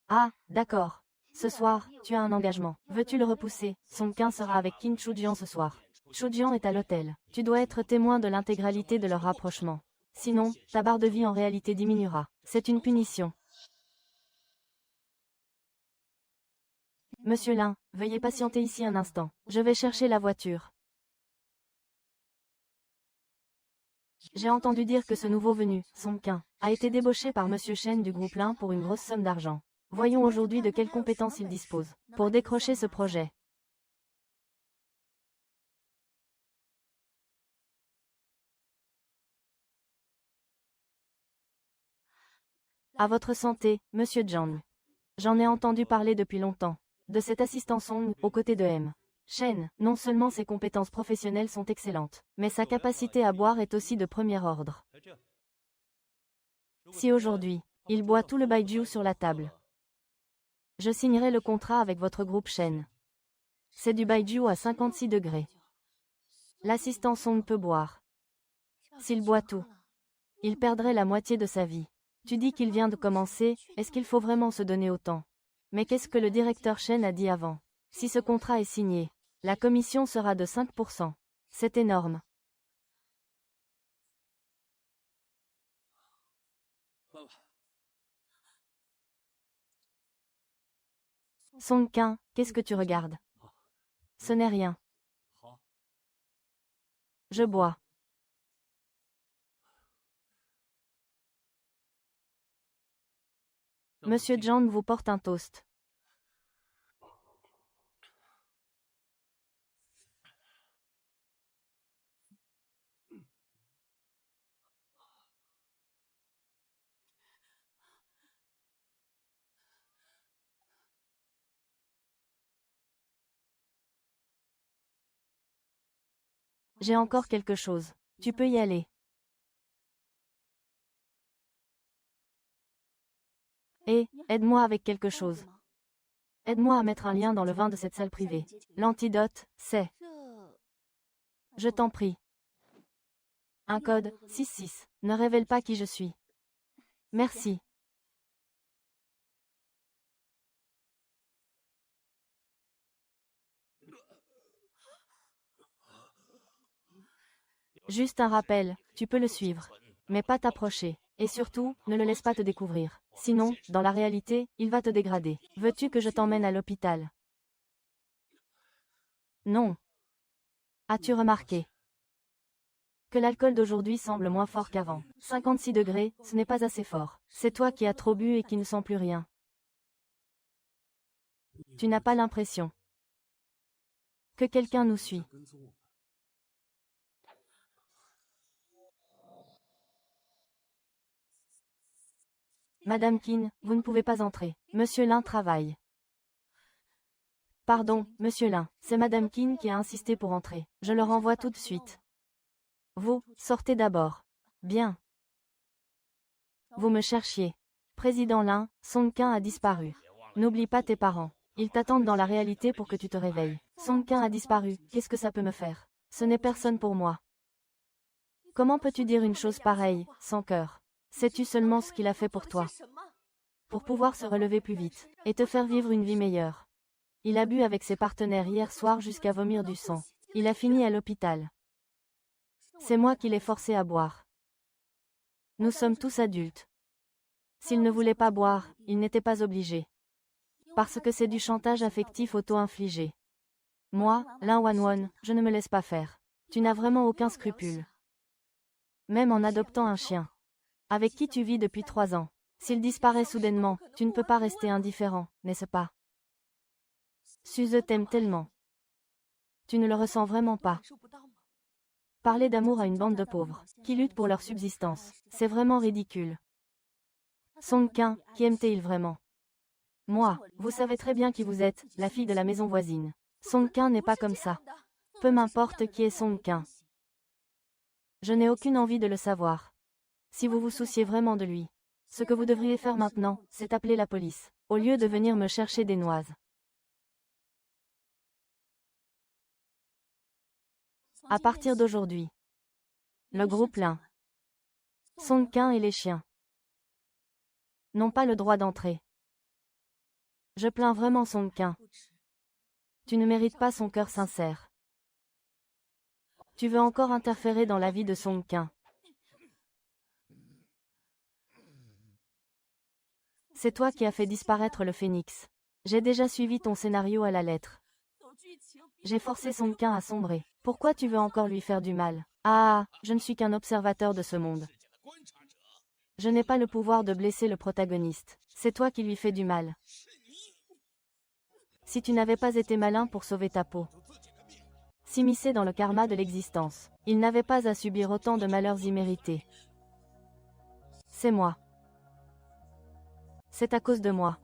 Ah, d'accord. Ce soir, tu as un engagement. Veux-tu le repousser? Song Qin sera avec Qin Chujian ce soir. Chujian est à l'hôtel. Tu dois être témoin de l'intégralité de leur rapprochement. Sinon, ta barre de vie en réalité diminuera. C'est une punition. Monsieur Lin, veuillez patienter ici un instant. Je vais chercher la voiture. J'ai entendu dire que ce nouveau venu, Song Qin, a été débauché par Monsieur Shen du groupe Lin pour une grosse somme d'argent. Voyons aujourd'hui de quelles compétences il dispose pour décrocher ce projet. À votre santé, Monsieur Zhang. J'en ai entendu parler depuis longtemps. De cet assistant Song, aux côtés de M. Shen, non seulement ses compétences professionnelles sont excellentes, mais sa capacité à boire est aussi de premier ordre. Si aujourd'hui, il boit tout le baijiu sur la table, je signerai le contrat avec votre groupe Shen. C'est du baijiu à 56 degrés. L'assistant Song peut boire S'il boit tout, il perdrait la moitié de sa vie. Tu dis qu'il vient de commencer, est-ce qu'il faut vraiment se donner autant? Mais qu'est-ce que le directeur Chen a dit avant? Si ce contrat est signé, la commission sera de 5%. C'est énorme. Song Qin, qu'est-ce que tu regardes? Ce n'est rien. Je bois. Monsieur Zhang vous porte un toast. J'ai encore quelque chose. Tu peux y aller. Et, aide-moi avec quelque chose. Aide-moi à mettre un lien dans le vin de cette salle privée. L'antidote, c'est... Je t'en prie. Un code, 66. Ne révèle pas qui je suis. Merci. Juste un rappel, tu peux le suivre. Mais pas t'approcher. Et surtout, ne le laisse pas te découvrir. Sinon, dans la réalité, il va te dégrader. Veux-tu que je t'emmène à l'hôpital? Non. As-tu remarqué que l'alcool d'aujourd'hui semble moins fort qu'avant? 56 degrés, ce n'est pas assez fort. C'est toi qui as trop bu et qui ne sens plus rien. Tu n'as pas l'impression que quelqu'un nous suit. Madame Qin, vous ne pouvez pas entrer. Monsieur Lin travaille. Pardon, Monsieur Lin, c'est Madame Qin qui a insisté pour entrer. Je le renvoie tout de suite. Vous, sortez d'abord. Bien. Vous me cherchiez. Président Lin, Song Qin a disparu. N'oublie pas tes parents. Ils t'attendent dans la réalité pour que tu te réveilles. Song Qin a disparu, qu'est-ce que ça peut me faire? Ce n'est personne pour moi. Comment peux-tu dire une chose pareille, sans cœur? Sais-tu seulement ce qu'il a fait pour toi? Pour pouvoir se relever plus vite, et te faire vivre une vie meilleure. Il a bu avec ses partenaires hier soir jusqu'à vomir du sang. Il a fini à l'hôpital. C'est moi qui l'ai forcé à boire. Nous sommes tous adultes. S'il ne voulait pas boire, il n'était pas obligé. Parce que c'est du chantage affectif auto-infligé. Moi, Lin Wanwon, je ne me laisse pas faire. Tu n'as vraiment aucun scrupule. Même en adoptant un chien. Avec qui tu vis depuis 3 ans. S'il disparaît soudainement, tu ne peux pas rester indifférent, n'est-ce pas? Suze t'aime tellement. Tu ne le ressens vraiment pas. Parler d'amour à une bande de pauvres, qui luttent pour leur subsistance, c'est vraiment ridicule. Song Qin, qui aime-t-il vraiment? Moi, vous savez très bien qui vous êtes, la fille de la maison voisine. Song Qin n'est pas comme ça. Peu m'importe qui est Song Qin. Je n'ai aucune envie de le savoir. Si vous vous souciez vraiment de lui, ce que vous devriez faire maintenant, c'est appeler la police, au lieu de venir me chercher des noises. À partir d'aujourd'hui, le groupe Lin, Song Qin et les chiens n'ont pas le droit d'entrer. Je plains vraiment Song Qin. Tu ne mérites pas son cœur sincère. Tu veux encore interférer dans la vie de Song Qin. C'est toi qui as fait disparaître le phénix. J'ai déjà suivi ton scénario à la lettre. J'ai forcé Song Qin à sombrer. Pourquoi tu veux encore lui faire du mal? Ah, je ne suis qu'un observateur de ce monde. Je n'ai pas le pouvoir de blesser le protagoniste. C'est toi qui lui fais du mal. Si tu n'avais pas été malin pour sauver ta peau, s'immiscer dans le karma de l'existence, il n'avait pas à subir autant de malheurs immérités. C'est moi. C'est à cause de moi.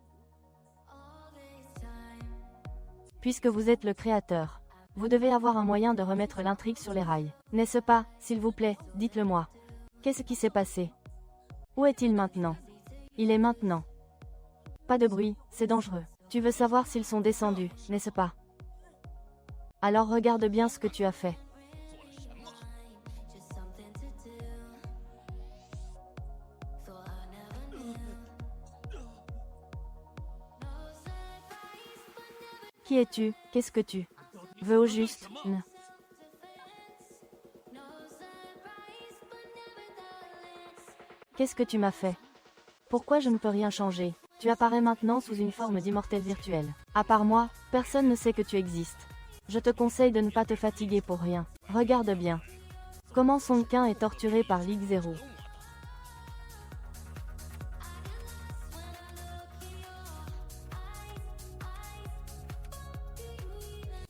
Puisque vous êtes le créateur, vous devez avoir un moyen de remettre l'intrigue sur les rails. N'est-ce pas, s'il vous plaît, dites-le-moi. Qu'est-ce qui s'est passé? Où est-il maintenant? Il est maintenant. Pas de bruit, c'est dangereux. Tu veux savoir s'ils sont descendus, n'est-ce pas? Alors regarde bien ce que tu as fait. Qui es-tu? Qu'est-ce que tu veux au juste? Qu'est-ce que tu m'as fait? Pourquoi je ne peux rien changer? Tu apparais maintenant sous une forme d'immortel virtuel. À part moi, personne ne sait que tu existes. Je te conseille de ne pas te fatiguer pour rien. Regarde bien. Comment Song Qin est torturé par Ligue Zero.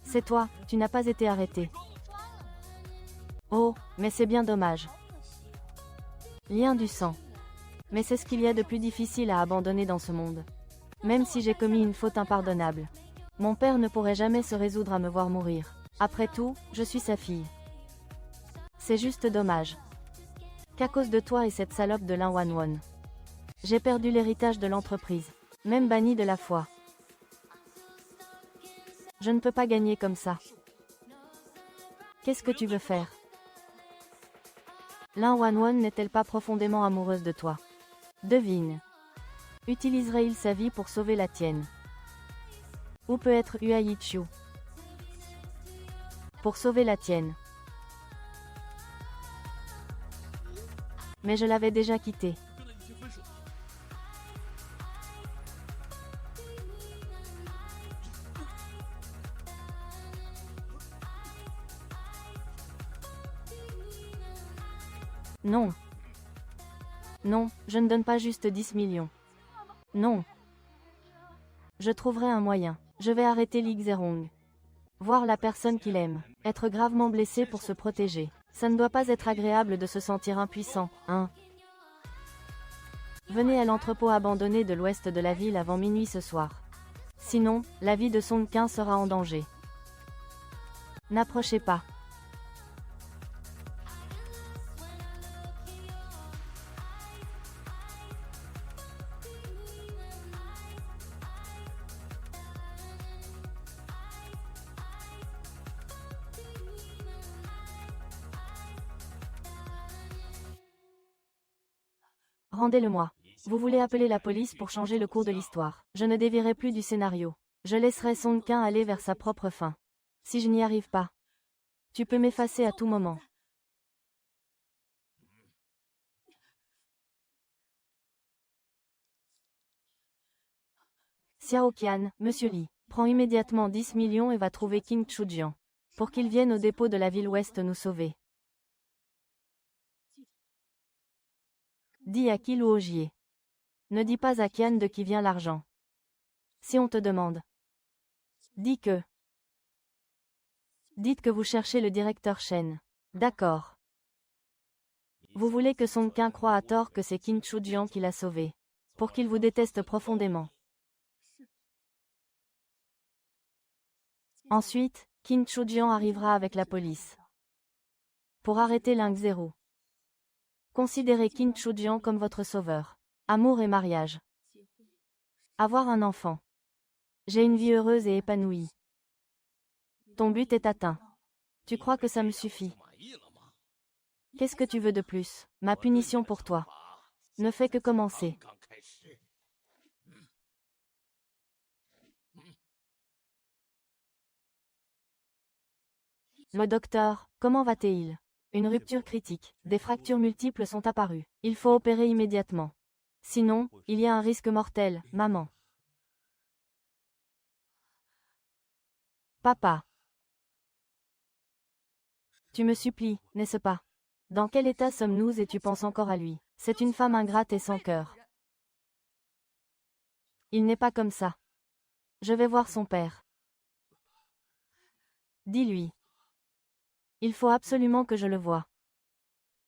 C'est toi, tu n'as pas été arrêté. Oh, mais c'est bien dommage. Lien du sang. Mais c'est ce qu'il y a de plus difficile à abandonner dans ce monde. Même si j'ai commis une faute impardonnable. Mon père ne pourrait jamais se résoudre à me voir mourir. Après tout, je suis sa fille. C'est juste dommage. Qu'à cause de toi et cette salope de Lin Wanwon. J'ai perdu l'héritage de l'entreprise. Même banni de la foi. Je ne peux pas gagner comme ça. Qu'est-ce que tu veux faire? Lin Wanwon n'est-elle pas profondément amoureuse de toi? Devine. Utiliserait-il sa vie pour sauver la tienne? Où peut être Huaichu? Pour sauver la tienne. Mais je l'avais déjà quitté. Non. Non, je ne donne pas juste 10 millions. Non. Je trouverai un moyen. Je vais arrêter Lee Zerong. Voir la personne qu'il aime. Être gravement blessé pour se protéger. Ça ne doit pas être agréable de se sentir impuissant, hein. Venez à l'entrepôt abandonné de l'ouest de la ville avant minuit ce soir. Sinon, la vie de Song Qin sera en danger. N'approchez pas. Rendez-le-moi. Vous voulez appeler la police pour changer le cours de l'histoire. Je ne dévierai plus du scénario. Je laisserai Song Qin aller vers sa propre fin. Si je n'y arrive pas, tu peux m'effacer à tout moment. Xiao Qian, Monsieur Li, prend immédiatement 10 millions et va trouver King Chujian. Pour qu'il vienne au dépôt de la ville ouest nous sauver. Dis à qui Luojier. Ne dis pas à Qian de qui vient l'argent. Si on te demande. Dis que. Dites que vous cherchez le directeur Shen. D'accord. Vous voulez que Song Qin croie à tort que c'est Qin Chujian qui l'a sauvé. Pour qu'il vous déteste profondément. Ensuite, Qin Chujian arrivera avec la police. Pour arrêter Ling Zero. Considérez Qin Chujian comme votre sauveur. Amour et mariage. Avoir un enfant. J'ai une vie heureuse et épanouie. Ton but est atteint. Tu crois que ça me suffit? Qu'est-ce que tu veux de plus? Ma punition pour toi ne fait que commencer. Le docteur, comment va-t-il? Une rupture critique. Des fractures multiples sont apparues. Il faut opérer immédiatement. Sinon, il y a un risque mortel, maman. Papa. Tu me supplies, n'est-ce pas? Dans quel état sommes-nous et tu penses encore à lui? C'est une femme ingrate et sans cœur. Il n'est pas comme ça. Je vais voir son père. Dis-lui. Il faut absolument que je le voie.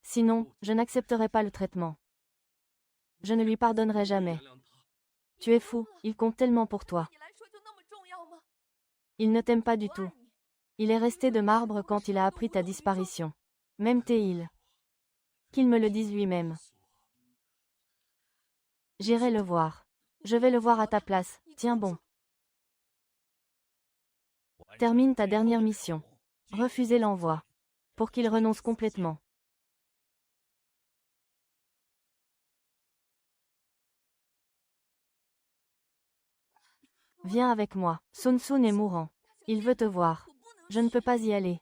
Sinon, je n'accepterai pas le traitement. Je ne lui pardonnerai jamais. Tu es fou, il compte tellement pour toi. Il ne t'aime pas du tout. Il est resté de marbre quand il a appris ta disparition. Même Théil. Qu'il me le dise lui-même. J'irai le voir. Je vais le voir à ta place, tiens bon. Termine ta dernière mission. Refusez l'envoi. Pour qu'il renonce complètement. Viens avec moi. Sun Sun est mourant. Il veut te voir. Je ne peux pas y aller.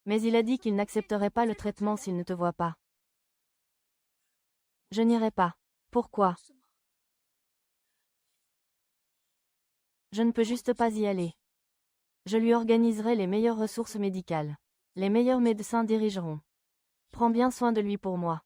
Mais il a dit qu'il n'accepterait pas le traitement s'il ne te voit pas. Je n'irai pas. Pourquoi? Je ne peux juste pas y aller. Je lui organiserai les meilleures ressources médicales. Les meilleurs médecins dirigeront. Prends bien soin de lui pour moi.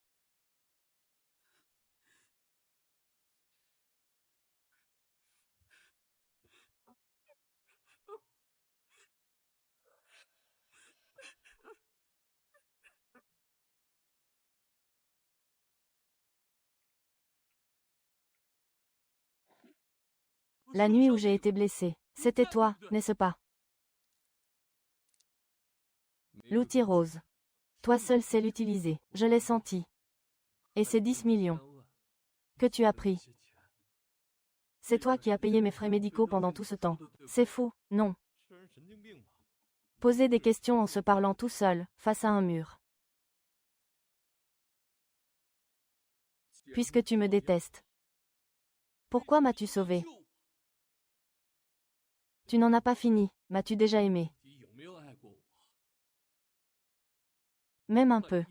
La nuit où j'ai été blessée. C'était toi, n'est-ce pas? L'outil rose. Toi seul sais l'utiliser. Je l'ai senti. Et c'est 10 millions. Que tu as pris. C'est toi qui as payé mes frais médicaux pendant tout ce temps. C'est fou, non? Poser des questions en se parlant tout seul, face à un mur. Puisque tu me détestes. Pourquoi m'as-tu sauvé? Tu n'en as pas fini, m'as-tu déjà aimé? Même un peu.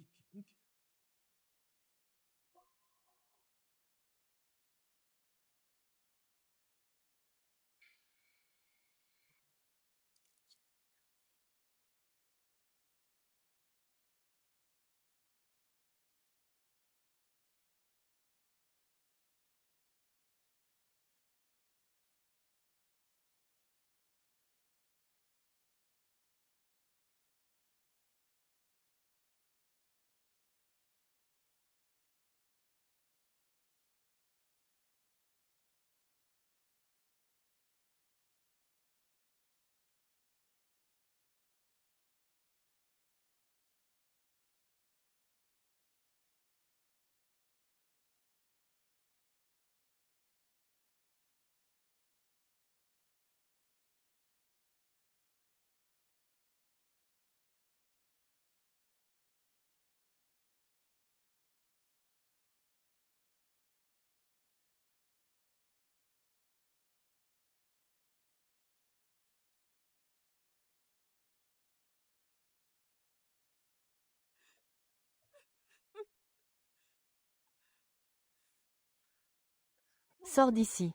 Sors d'ici.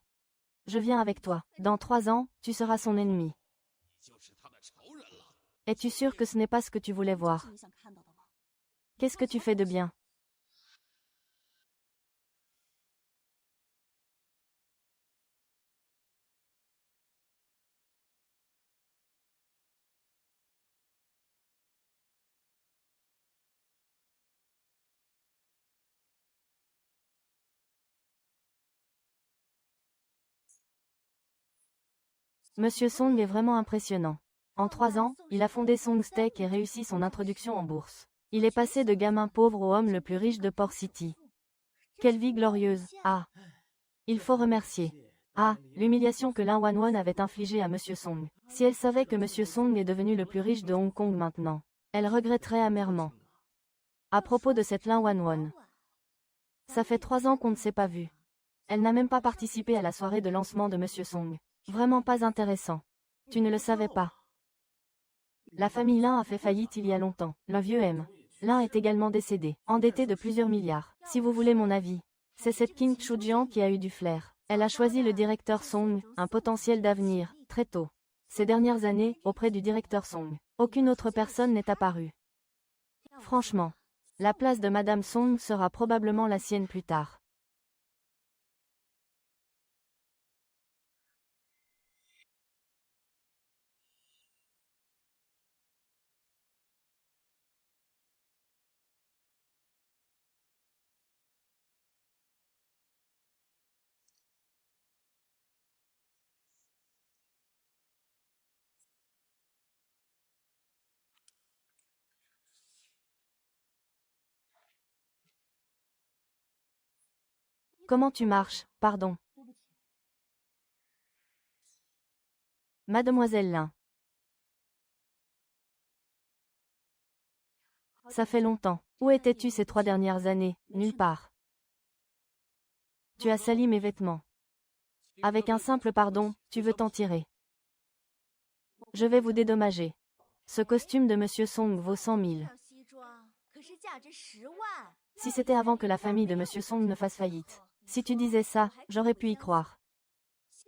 Je viens avec toi. Dans 3 ans, tu seras son ennemi. Es-tu sûr que ce n'est pas ce que tu voulais voir? Qu'est-ce que tu fais de bien? Monsieur Song est vraiment impressionnant. En 3 ans, il a fondé Song Steak et réussi son introduction en bourse. Il est passé de gamin pauvre au homme le plus riche de Port City. Quelle vie glorieuse! Ah! Il faut remercier. Ah, l'humiliation que Lin Wanwan avait infligée à Monsieur Song. Si elle savait que Monsieur Song est devenu le plus riche de Hong Kong maintenant, elle regretterait amèrement. À propos de cette Lin Wanwan. Ça fait 3 ans qu'on ne s'est pas vu. Elle n'a même pas participé à la soirée de lancement de Monsieur Song. Vraiment pas intéressant. Tu ne le savais pas. La famille Lin a fait faillite il y a longtemps. Le vieux M. Lin est également décédé, endetté de plusieurs milliards. Si vous voulez mon avis, c'est cette King Chujian qui a eu du flair. Elle a choisi le directeur Song, un potentiel d'avenir, très tôt. Ces dernières années, auprès du directeur Song, aucune autre personne n'est apparue. Franchement, la place de Madame Song sera probablement la sienne plus tard. Comment tu marches, pardon. Mademoiselle Lin. Ça fait longtemps. Où étais-tu ces 3 dernières années? Nulle part. Tu as sali mes vêtements. Avec un simple pardon, tu veux t'en tirer. Je vais vous dédommager. Ce costume de Monsieur Song vaut 100 000. Si c'était avant que la famille de Monsieur Song ne fasse faillite. Si tu disais ça, j'aurais pu y croire.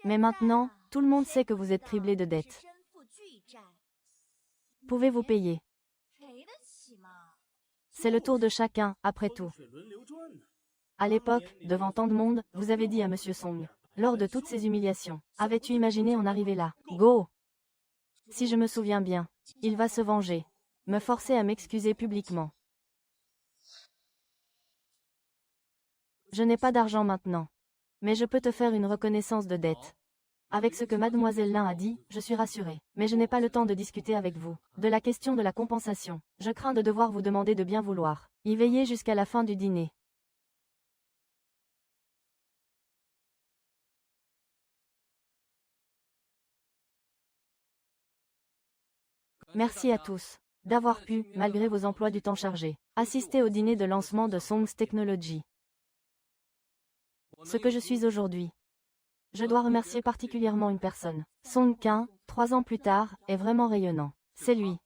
Mais maintenant, tout le monde sait que vous êtes criblé de dettes. Pouvez-vous payer? C'est le tour de chacun, après tout. À l'époque, devant tant de monde, vous avez dit à Monsieur Song, lors de toutes ces humiliations, avais-tu imaginé en arriver là? Go! Si je me souviens bien, il va se venger. Me forcer à m'excuser publiquement. Je n'ai pas d'argent maintenant. Mais je peux te faire une reconnaissance de dette. Avec ce que mademoiselle Lin a dit, je suis rassurée. Mais je n'ai pas le temps de discuter avec vous. De la question de la compensation. Je crains de devoir vous demander de bien vouloir y veiller jusqu'à la fin du dîner. Merci à tous d'avoir pu, malgré vos emplois du temps chargés, assister au dîner de lancement de Songs Technology. Ce que je suis aujourd'hui. Je dois remercier particulièrement une personne. Song Qin, 3 ans plus tard, est vraiment rayonnant. C'est lui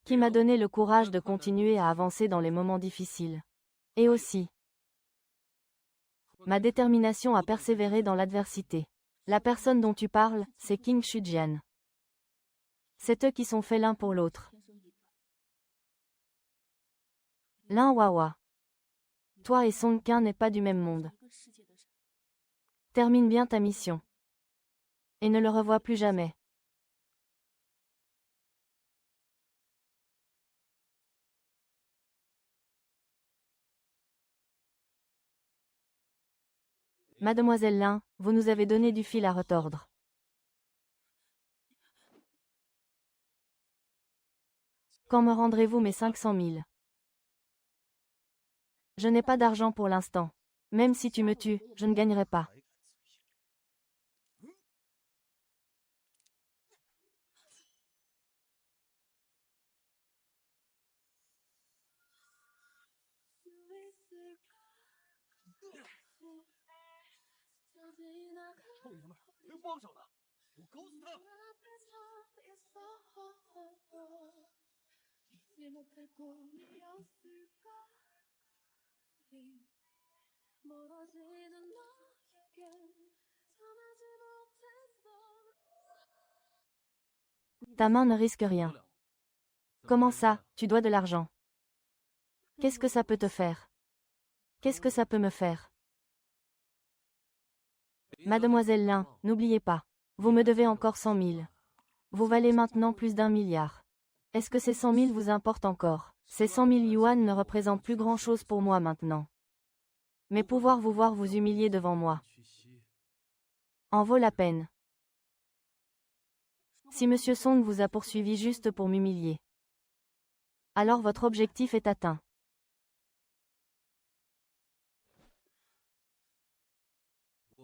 qui m'a donné le courage de continuer à avancer dans les moments difficiles. Et aussi ma détermination à persévérer dans l'adversité. La personne dont tu parles, c'est King Shujian. C'est eux qui sont faits l'un pour l'autre. Lin Wawa. Toi et Song Qin n'est pas du même monde. Termine bien ta mission. Et ne le revois plus jamais. Mademoiselle Lin, vous nous avez donné du fil à retordre. Quand me rendrez-vous mes 500 000? Je n'ai pas d'argent pour l'instant. Même si tu me tues, je ne gagnerai pas. Ta main ne risque rien. Comment ça, tu dois de l'argent? Qu'est-ce que ça peut te faire? Qu'est-ce que ça peut me faire? Mademoiselle Lin, n'oubliez pas. Vous me devez encore 100 000. Vous valez maintenant plus d'1 milliard. Est-ce que ces 100 000 vous importent encore? Ces 100 000 yuan ne représentent plus grand-chose pour moi maintenant. Mais pouvoir vous voir vous humilier devant moi en vaut la peine. Si Monsieur Song vous a poursuivi juste pour m'humilier, alors votre objectif est atteint.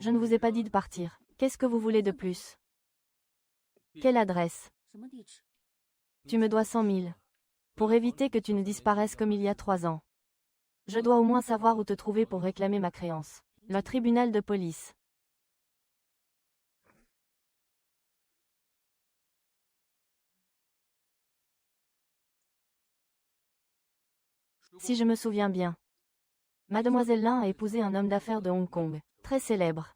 Je ne vous ai pas dit de partir. Qu'est-ce que vous voulez de plus? Quelle adresse? Tu me dois 100 000. Pour éviter que tu ne disparaisses comme il y a 3 ans. Je dois au moins savoir où te trouver pour réclamer ma créance. Le tribunal de police. Si je me souviens bien. Mademoiselle Lin a épousé un homme d'affaires de Hong Kong, très célèbre.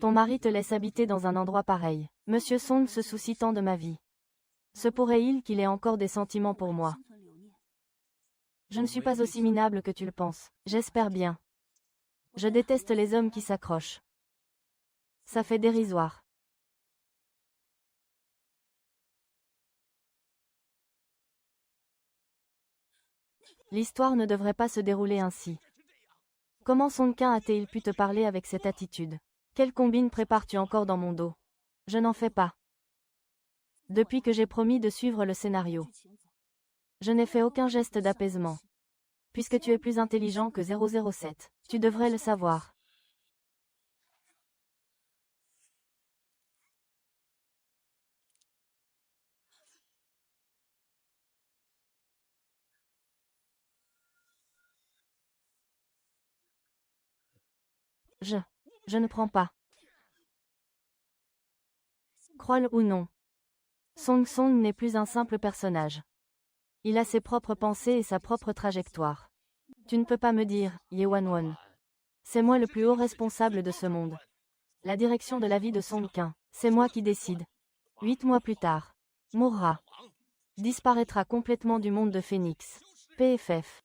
Ton mari te laisse habiter dans un endroit pareil. Monsieur Song se soucie tant de ma vie. Se pourrait-il qu'il ait encore des sentiments pour moi? Je ne suis pas aussi minable que tu le penses. J'espère bien. Je déteste les hommes qui s'accrochent. Ça fait dérisoire. L'histoire ne devrait pas se dérouler ainsi. Comment Song Qin a-t-il pu te parler avec cette attitude? Quelle combine prépares-tu encore dans mon dos? Je n'en fais pas. Depuis que j'ai promis de suivre le scénario. Je n'ai fait aucun geste d'apaisement. Puisque tu es plus intelligent que 007, tu devrais le savoir. Je Je ne prends pas. Crois-le ou non. Song Song n'est plus un simple personnage. Il a ses propres pensées et sa propre trajectoire. Tu ne peux pas me dire, Ye Wanwon. C'est moi le plus haut responsable de ce monde. La direction de la vie de Song Qin, c'est moi qui décide. 8 mois plus tard, mourra. Disparaîtra complètement du monde de Phénix. PFF.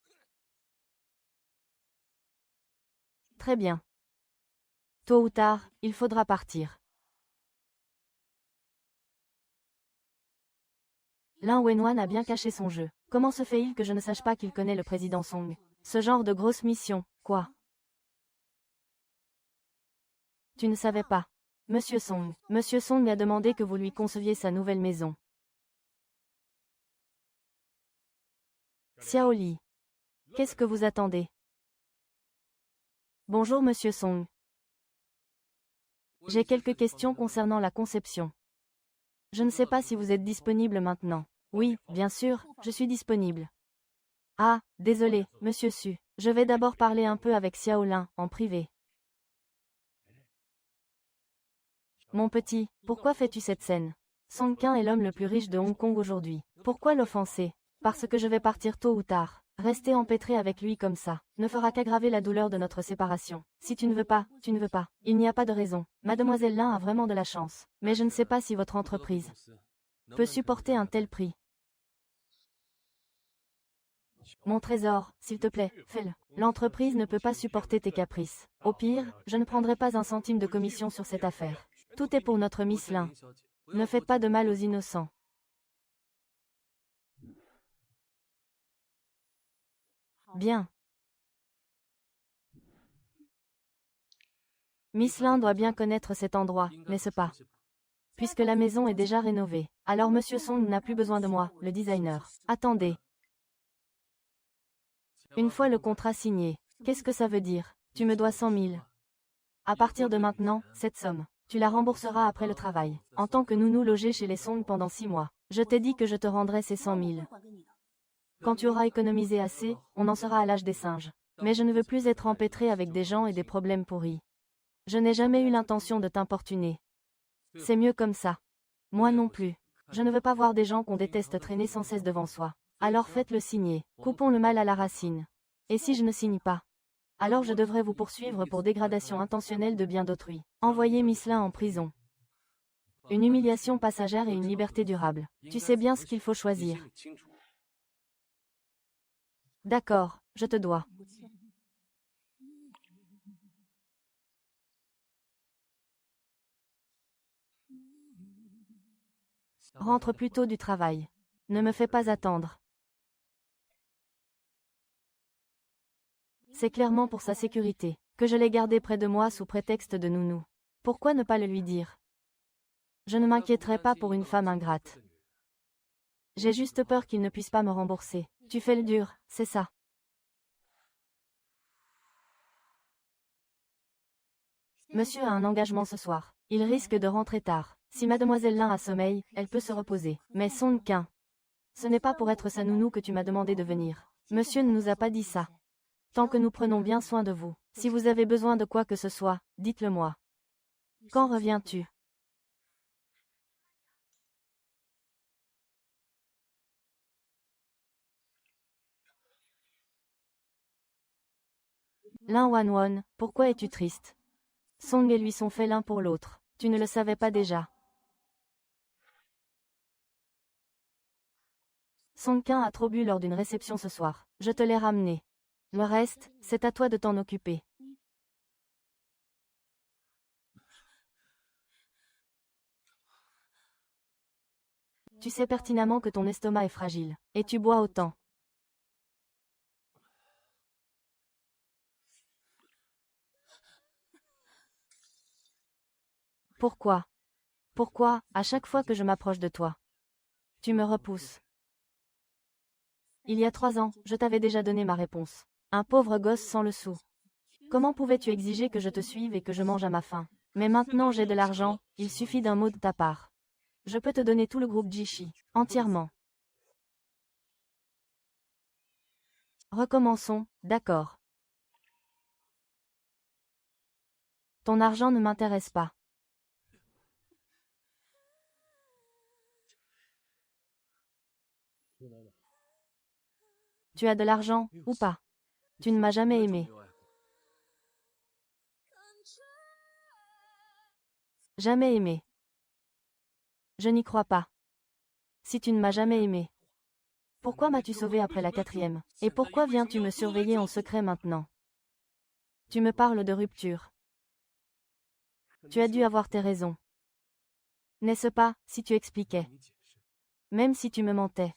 Très bien. Tôt ou tard, il faudra partir. Lin Wenwan a bien caché son jeu. Comment se fait-il que je ne sache pas qu'il connaît le président Song? Ce genre de grosse mission, quoi? Tu ne savais pas. Monsieur Song a demandé que vous lui conceviez sa nouvelle maison. Xiao Li. Qu'est-ce que vous attendez? Bonjour Monsieur Song. J'ai quelques questions concernant la conception. Je ne sais pas si vous êtes disponible maintenant. Oui, bien sûr, je suis disponible. Ah, désolé, Monsieur Su. Je vais d'abord parler un peu avec Xiao Lin, en privé. Mon petit, pourquoi fais-tu cette scène? Song Qin est l'homme le plus riche de Hong Kong aujourd'hui. Pourquoi l'offenser? Parce que je vais partir tôt ou tard. Rester empêtré avec lui comme ça ne fera qu'aggraver la douleur de notre séparation. Si tu ne veux pas, tu ne veux pas. Il n'y a pas de raison. Mademoiselle Lin a vraiment de la chance. Mais je ne sais pas si votre entreprise peut supporter un tel prix. Mon trésor, s'il te plaît, fais-le. L'entreprise ne peut pas supporter tes caprices. Au pire, je ne prendrai pas un centime de commission sur cette affaire. Tout est pour notre Miss Lin. Ne faites pas de mal aux innocents. Bien. Miss Lin doit bien connaître cet endroit, n'est-ce pas? Puisque la maison est déjà rénovée. Alors Monsieur Song n'a plus besoin de moi, le designer. Attendez. Une fois le contrat signé, qu'est-ce que ça veut dire? Tu me dois 100 000. À partir de maintenant, cette somme, tu la rembourseras après le travail. En tant que nounou logée chez les Song pendant 6 mois, je t'ai dit que je te rendrai ces 100 000. Quand tu auras économisé assez, on en sera à l'âge des singes. Mais je ne veux plus être empêtré avec des gens et des problèmes pourris. Je n'ai jamais eu l'intention de t'importuner. C'est mieux comme ça. Moi non plus. Je ne veux pas voir des gens qu'on déteste traîner sans cesse devant soi. Alors faites-le signer. Coupons le mal à la racine. Et si je ne signe pas? Alors je devrais vous poursuivre pour dégradation intentionnelle de biens d'autrui. Envoyer Miss Lin en prison. Une humiliation passagère et une liberté durable. Tu sais bien ce qu'il faut choisir. D'accord, je te dois. Rentre plutôt du travail. Ne me fais pas attendre. C'est clairement pour sa sécurité que je l'ai gardé près de moi sous prétexte de nounou. Pourquoi ne pas le lui dire? Je ne m'inquiéterai pas pour une femme ingrate. J'ai juste peur qu'il ne puisse pas me rembourser. Tu fais le dur, c'est ça. Monsieur a un engagement ce soir. Il risque de rentrer tard. Si Mademoiselle Lin a sommeil, elle peut se reposer. Mais Song Qin, ce n'est pas pour être sa nounou que tu m'as demandé de venir. Monsieur ne nous a pas dit ça. Tant que nous prenons bien soin de vous. Si vous avez besoin de quoi que ce soit, dites-le moi. Quand reviens-tu? Lin Wanwon, pourquoi es-tu triste? Song et lui sont faits l'un pour l'autre. Tu ne le savais pas déjà. Song Qin a trop bu lors d'une réception ce soir. Je te l'ai ramené. Le reste, c'est à toi de t'en occuper. Tu sais pertinemment que ton estomac est fragile. Et tu bois autant. Pourquoi? Pourquoi, à chaque fois que je m'approche de toi, tu me repousses? Il y a 3 ans, je t'avais déjà donné ma réponse. Un pauvre gosse sans le sou. Comment pouvais-tu exiger que je te suive et que je mange à ma faim? Mais maintenant j'ai de l'argent, il suffit d'un mot de ta part. Je peux te donner tout le groupe Jishi, entièrement. Recommençons, d'accord. Ton argent ne m'intéresse pas. Tu as de l'argent, ou pas? Tu ne m'as jamais aimé. Jamais aimé. Je n'y crois pas. Si tu ne m'as jamais aimé. Pourquoi m'as-tu sauvé après la 4e? Et pourquoi viens-tu me surveiller en secret maintenant? Tu me parles de rupture. Tu as dû avoir tes raisons. N'est-ce pas, si tu expliquais? Même si tu me mentais.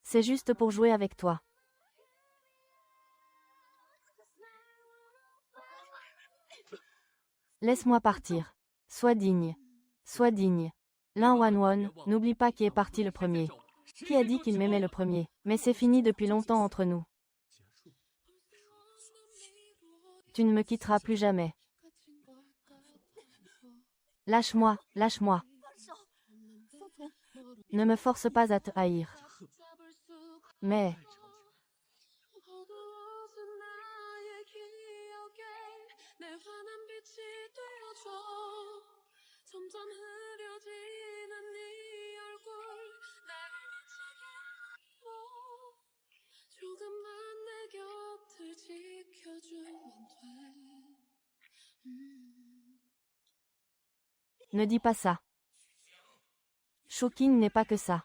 C'est juste pour jouer avec toi. Laisse-moi partir. Sois digne. Sois digne. Lin Wanwon, n'oublie pas qui est parti le premier. Qui a dit qu'il m'aimait le premier? Mais c'est fini depuis longtemps entre nous. Tu ne me quitteras plus jamais. Lâche-moi, lâche-moi. Ne me force pas à te haïr. Mais... Ne dis pas ça. Shouking n'est pas que ça.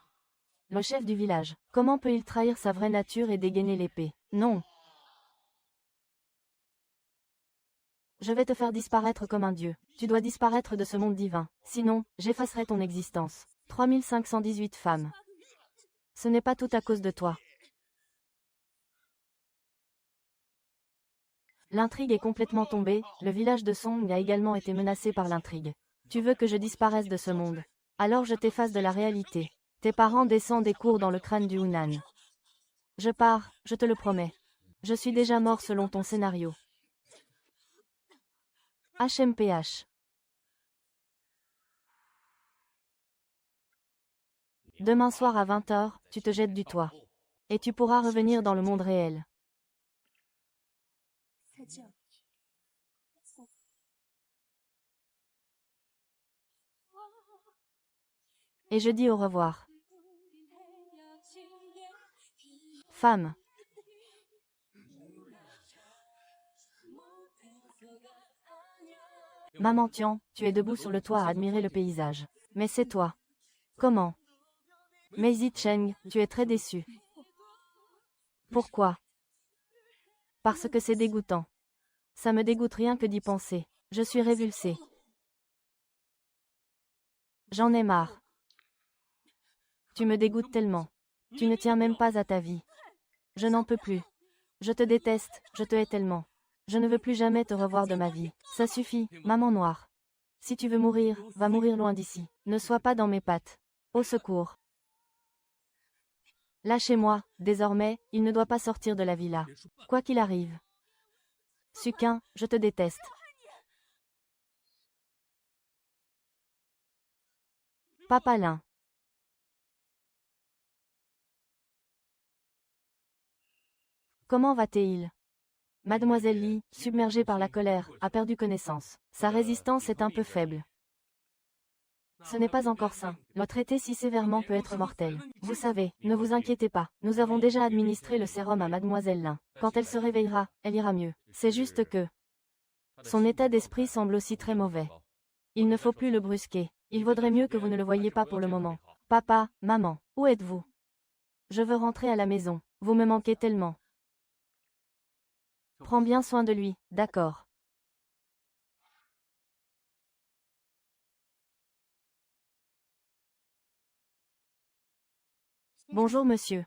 Le chef du village. Comment peut-il trahir sa vraie nature et dégainer l'épée? Non. Je vais te faire disparaître comme un dieu. Tu dois disparaître de ce monde divin. Sinon, j'effacerai ton existence. 3518 femmes. Ce n'est pas tout à cause de toi. L'intrigue est complètement tombée, le village de Song a également été menacé par l'intrigue. Tu veux que je disparaisse de ce monde? Alors je t'efface de la réalité. Tes parents descendent des cours dans le crâne du Hunan. Je pars, je te le promets. Je suis déjà mort selon ton scénario. HMPH. Demain soir à 20 h, tu te jettes du toit. Et tu pourras revenir dans le monde réel. Et je dis au revoir. Femme. Maman Tian, tu es debout sur le toit à admirer le paysage. Mais c'est toi. Comment? Maisie Cheng, tu es très déçue. Pourquoi? Parce que c'est dégoûtant. Ça me dégoûte rien que d'y penser. Je suis révulsée. J'en ai marre. Tu me dégoûtes tellement. Tu ne tiens même pas à ta vie. Je n'en peux plus. Je te déteste, je te hais tellement. Je ne veux plus jamais te revoir de ma vie. Ça suffit, maman noire. Si tu veux mourir, va mourir loin d'ici. Ne sois pas dans mes pattes. Au secours. Lâchez-moi, désormais, il ne doit pas sortir de la villa. Quoi qu'il arrive. Suquin, je te déteste. Papalin. Comment va-t-il? Mademoiselle Lee, submergée par la colère, a perdu connaissance. Sa résistance est un peu faible. Ce n'est pas encore sain. Le traiter si sévèrement peut être mortel. Vous savez, ne vous inquiétez pas. Nous avons déjà administré le sérum à Mademoiselle Lin. Quand elle se réveillera, elle ira mieux. C'est juste que... son état d'esprit semble aussi très mauvais. Il ne faut plus le brusquer. Il vaudrait mieux que vous ne le voyiez pas pour le moment. Papa, maman, où êtes-vous? Je veux rentrer à la maison. Vous me manquez tellement. Prends bien soin de lui, d'accord. Bonjour monsieur.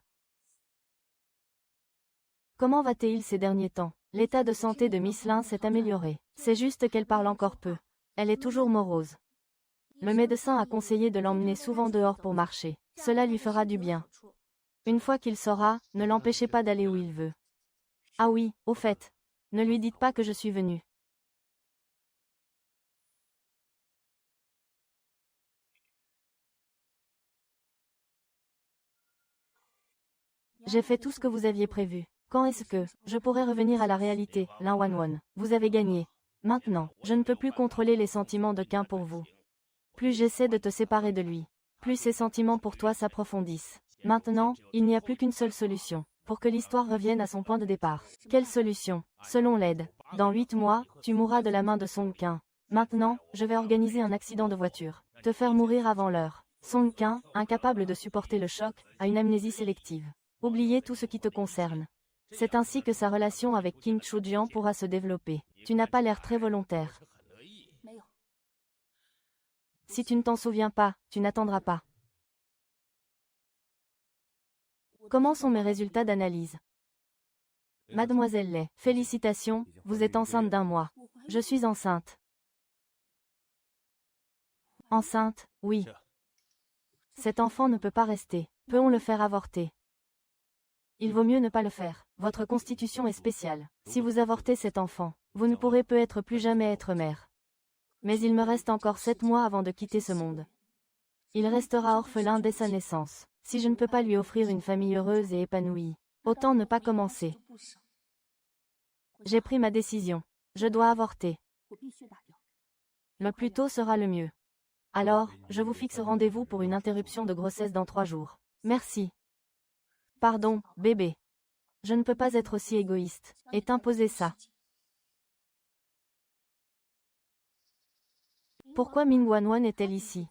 Comment va-t-il ces derniers temps? L'état de santé de Miss Lin s'est amélioré. C'est juste qu'elle parle encore peu. Elle est toujours morose. Le médecin a conseillé de l'emmener souvent dehors pour marcher. Cela lui fera du bien. Une fois qu'il saura, ne l'empêchez pas d'aller où il veut. Ah oui, au fait. Ne lui dites pas que je suis venue. J'ai fait tout ce que vous aviez prévu. Quand est-ce que je pourrai revenir à la réalité, Lin Wanwan? Vous avez gagné. Maintenant, je ne peux plus contrôler les sentiments de Qin pour vous. Plus j'essaie de te séparer de lui, plus ses sentiments pour toi s'approfondissent. Maintenant, il n'y a plus qu'une seule solution, pour que l'histoire revienne à son point de départ. Quelle solution? Selon l'aide, dans 8 mois, tu mourras de la main de Song Qin. Maintenant, je vais organiser un accident de voiture, te faire mourir avant l'heure. Song Qin, incapable de supporter le choc, a une amnésie sélective. Oubliez tout ce qui te concerne. C'est ainsi que sa relation avec Qin Chujian pourra se développer. Tu n'as pas l'air très volontaire. Si tu ne t'en souviens pas, tu n'attendras pas. Comment sont mes résultats d'analyse? Mademoiselle Lei, félicitations, vous êtes enceinte d'1 mois. Je suis enceinte. Enceinte, oui. Cet enfant ne peut pas rester. Peut-on le faire avorter? Il vaut mieux ne pas le faire. Votre constitution est spéciale. Si vous avortez cet enfant, vous ne pourrez peut-être plus jamais être mère. Mais il me reste encore 7 mois avant de quitter ce monde. Il restera orphelin dès sa naissance. Si je ne peux pas lui offrir une famille heureuse et épanouie, autant ne pas commencer. J'ai pris ma décision. Je dois avorter. Le plus tôt sera le mieux. Alors, je vous fixe rendez-vous pour une interruption de grossesse dans 3 jours. Merci. Pardon, bébé. Je ne peux pas être aussi égoïste et t'imposer ça. Pourquoi Ming Wanwan est-elle ici?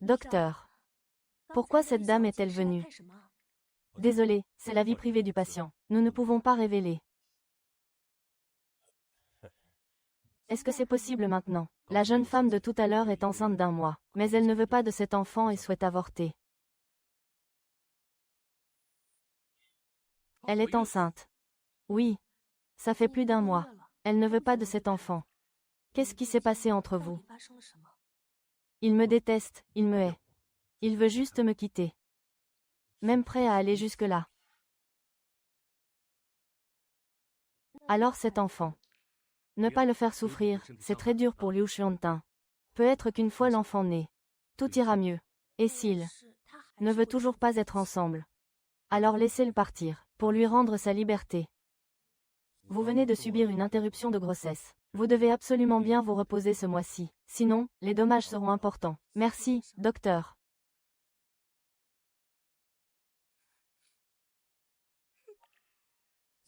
Docteur. Pourquoi cette dame est-elle venue? Désolé, c'est la vie privée du patient. Nous ne pouvons pas révéler. Est-ce que c'est possible maintenant? La jeune femme de tout à l'heure est enceinte d'1 mois, mais elle ne veut pas de cet enfant et souhaite avorter. Elle est enceinte. Oui. Ça fait plus d'1 mois. Elle ne veut pas de cet enfant. Qu'est-ce qui s'est passé entre vous? Il me déteste, il me hait. Il veut juste me quitter. Même prêt à aller jusque-là. Alors cet enfant. Ne pas le faire souffrir, c'est très dur pour Liu Xuantin. Peut-être qu'une fois l'enfant né, tout ira mieux. Et s'il ne veut toujours pas être ensemble, alors laissez-le partir, pour lui rendre sa liberté. Vous venez de subir une interruption de grossesse. Vous devez absolument bien vous reposer ce mois-ci, sinon, les dommages seront importants. Merci, docteur.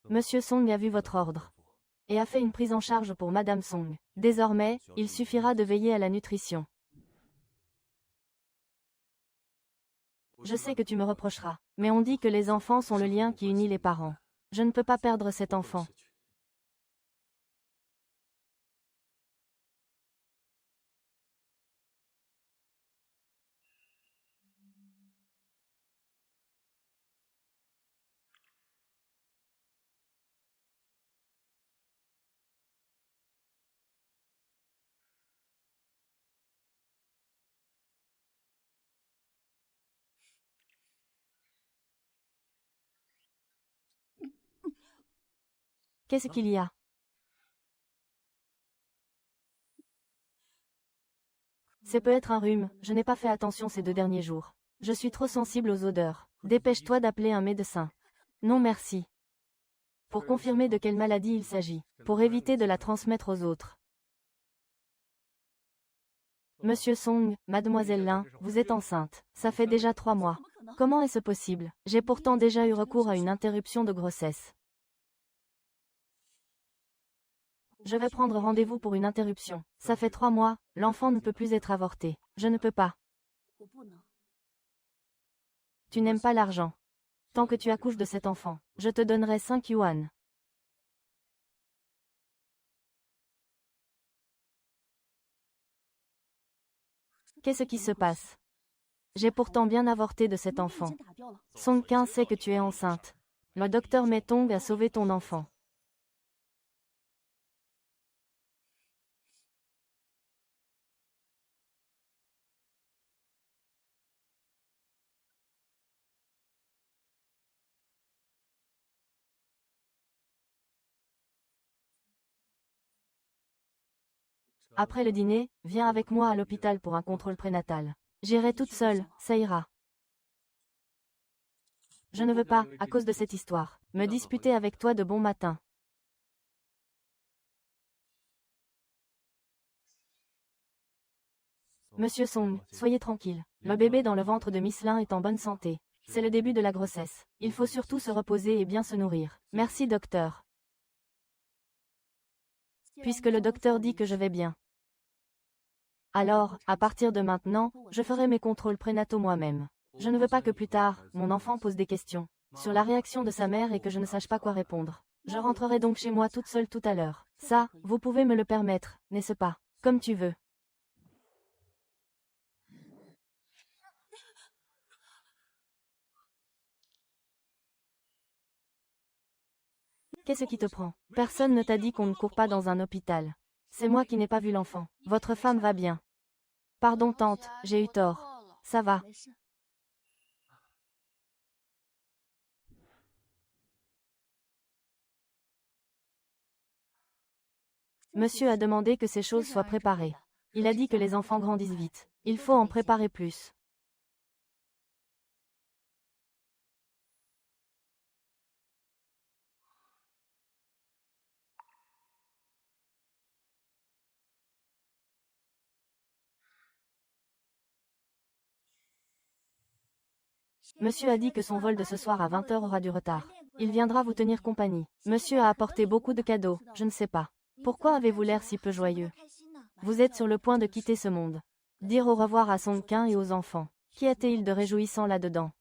Monsieur Song a vu votre ordre et a fait une prise en charge pour Madame Song. Désormais, il suffira de veiller à la nutrition. Je sais que tu me reprocheras, mais on dit que les enfants sont le lien qui unit les parents. Je ne peux pas perdre cet enfant. Qu'est-ce qu'il y a? C'est peut-être un rhume, je n'ai pas fait attention ces 2 derniers jours. Je suis trop sensible aux odeurs. Dépêche-toi d'appeler un médecin. Non merci. Pour confirmer de quelle maladie il s'agit, pour éviter de la transmettre aux autres. Monsieur Song, Mademoiselle Lin, vous êtes enceinte. Ça fait déjà 3 mois. Comment est-ce possible? J'ai pourtant déjà eu recours à une interruption de grossesse. Je vais prendre rendez-vous pour une interruption. Ça fait 3 mois, l'enfant ne peut plus être avorté. Je ne peux pas. Tu n'aimes pas l'argent. Tant que tu accouches de cet enfant, je te donnerai 5 yuan. Qu'est-ce qui se passe? J'ai pourtant bien avorté de cet enfant. Song Qin sait que tu es enceinte. Le docteur Metong a sauvé ton enfant. Après le dîner, viens avec moi à l'hôpital pour un contrôle prénatal. J'irai toute seule, ça ira. Je ne veux pas, à cause de cette histoire, me disputer avec toi de bon matin. Monsieur Song, soyez tranquille. Le bébé dans le ventre de Miss Lin est en bonne santé. C'est le début de la grossesse. Il faut surtout se reposer et bien se nourrir. Merci docteur. Puisque le docteur dit que je vais bien. Alors, à partir de maintenant, je ferai mes contrôles prénataux moi-même. Je ne veux pas que plus tard, mon enfant pose des questions sur la réaction de sa mère et que je ne sache pas quoi répondre. Je rentrerai donc chez moi toute seule tout à l'heure. Ça, vous pouvez me le permettre, n'est-ce pas? Comme tu veux. Qu'est-ce qui te prend? Personne ne t'a dit qu'on ne court pas dans un hôpital. C'est moi qui n'ai pas vu l'enfant. Votre femme va bien. Pardon tante, j'ai eu tort. Ça va. Monsieur a demandé que ces choses soient préparées. Il a dit que les enfants grandissent vite. Il faut en préparer plus. Monsieur a dit que son vol de ce soir à 20 h aura du retard. Il viendra vous tenir compagnie. Monsieur a apporté beaucoup de cadeaux, je ne sais pas. Pourquoi avez-vous l'air si peu joyeux? Vous êtes sur le point de quitter ce monde. Dire au revoir à Song Qin et aux enfants. Qu'y a-t-il de réjouissant là-dedans?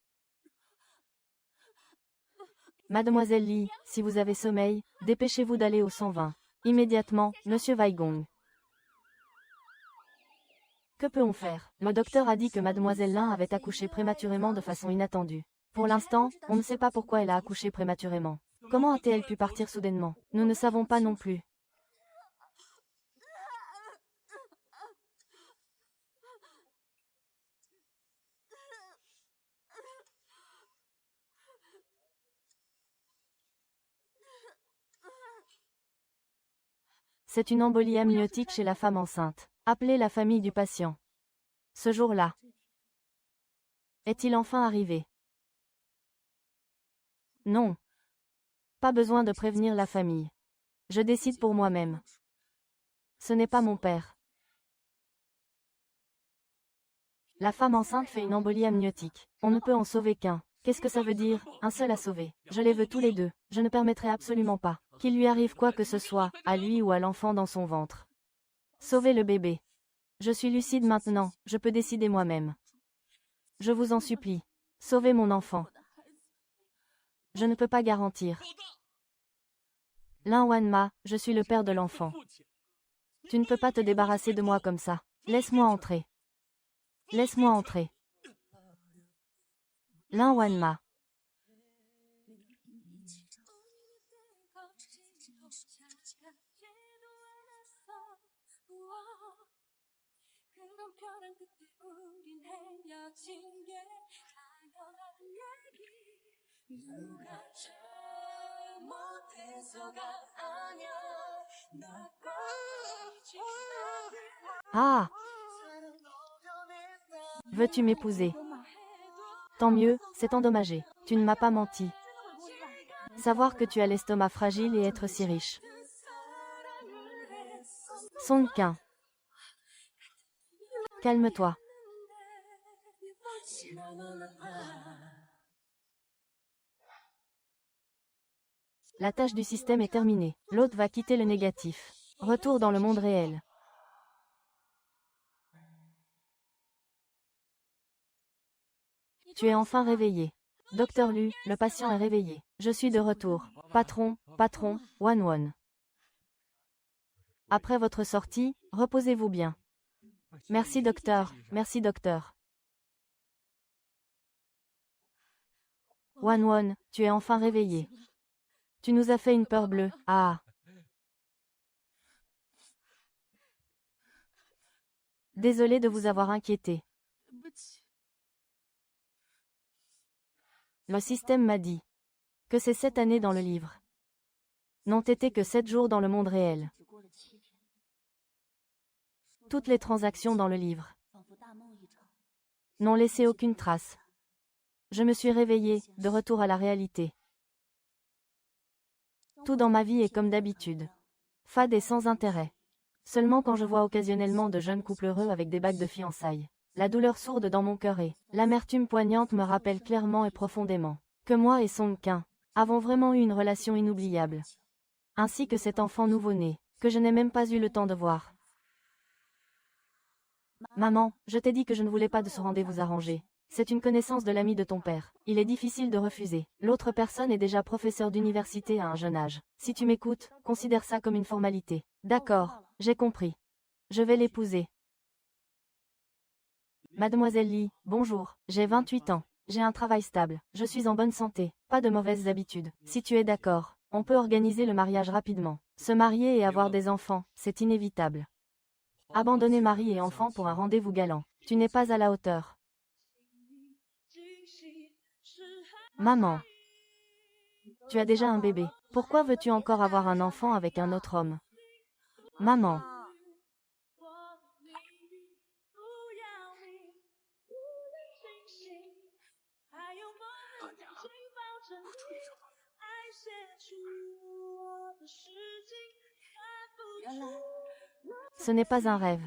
Mademoiselle Li, si vous avez sommeil, dépêchez-vous d'aller au 120. Immédiatement, Monsieur Weigong. Que peut-on faire? Le docteur a dit que Mademoiselle Lin avait accouché prématurément de façon inattendue. Pour l'instant, on ne sait pas pourquoi elle a accouché prématurément. Comment a-t-elle pu partir soudainement? Nous ne savons pas non plus. C'est une embolie amniotique chez la femme enceinte. Appelez la famille du patient. Ce jour-là. Est-il enfin arrivé? Non. Pas besoin de prévenir la famille. Je décide pour moi-même. Ce n'est pas mon père. La femme enceinte fait une embolie amniotique. On ne peut en sauver qu'un. Qu'est-ce que ça veut dire? Un seul à sauver. Je les veux tous les deux. Je ne permettrai absolument pas qu'il lui arrive quoi que ce soit, à lui ou à l'enfant dans son ventre. Sauvez le bébé. Je suis lucide maintenant, je peux décider moi-même. Je vous en supplie. Sauvez mon enfant. Je ne peux pas garantir. Lin Wanma, je suis le père de l'enfant. Tu ne peux pas te débarrasser de moi comme ça. Laisse-moi entrer. Laisse-moi entrer. Lin Wanma. Ah! Veux-tu m'épouser? Tant mieux, c'est endommagé. Tu ne m'as pas menti. Savoir que tu as l'estomac fragile et être si riche. Song Qin. Calme-toi. La tâche du système est terminée. L'hôte va quitter le négatif. Retour dans le monde réel. Tu es enfin réveillé. Docteur Lu, le patient est réveillé. Je suis de retour. Patron, Wan. Après votre sortie, reposez-vous bien. Merci docteur, merci docteur. Wan, tu es enfin réveillé. Tu nous as fait une peur bleue, ah. Désolé de vous avoir inquiété. Le système m'a dit que ces 7 années dans le livre n'ont été que 7 jours dans le monde réel. Toutes les transactions dans le livre n'ont laissé aucune trace. Je me suis réveillée, de retour à la réalité. Tout dans ma vie est comme d'habitude. Fade et sans intérêt. Seulement quand je vois occasionnellement de jeunes couples heureux avec des bagues de fiançailles. La douleur sourde dans mon cœur et l'amertume poignante me rappelle clairement et profondément que moi et Song Kin avons vraiment eu une relation inoubliable. Ainsi que cet enfant nouveau-né, que je n'ai même pas eu le temps de voir. Maman, je t'ai dit que je ne voulais pas de ce rendez-vous arrangé. C'est une connaissance de l'ami de ton père. Il est difficile de refuser. L'autre personne est déjà professeur d'université à un jeune âge. Si tu m'écoutes, considère ça comme une formalité. D'accord, j'ai compris. Je vais l'épouser. Mademoiselle Lee, bonjour. J'ai 28 ans. J'ai un travail stable. Je suis en bonne santé. Pas de mauvaises habitudes. Si tu es d'accord, on peut organiser le mariage rapidement. Se marier et avoir des enfants, c'est inévitable. Abandonner mari et enfant pour un rendez-vous galant. Tu n'es pas à la hauteur. Maman. Tu as déjà un bébé. Pourquoi veux-tu encore avoir un enfant avec un autre homme? Maman. Ce n'est pas un rêve.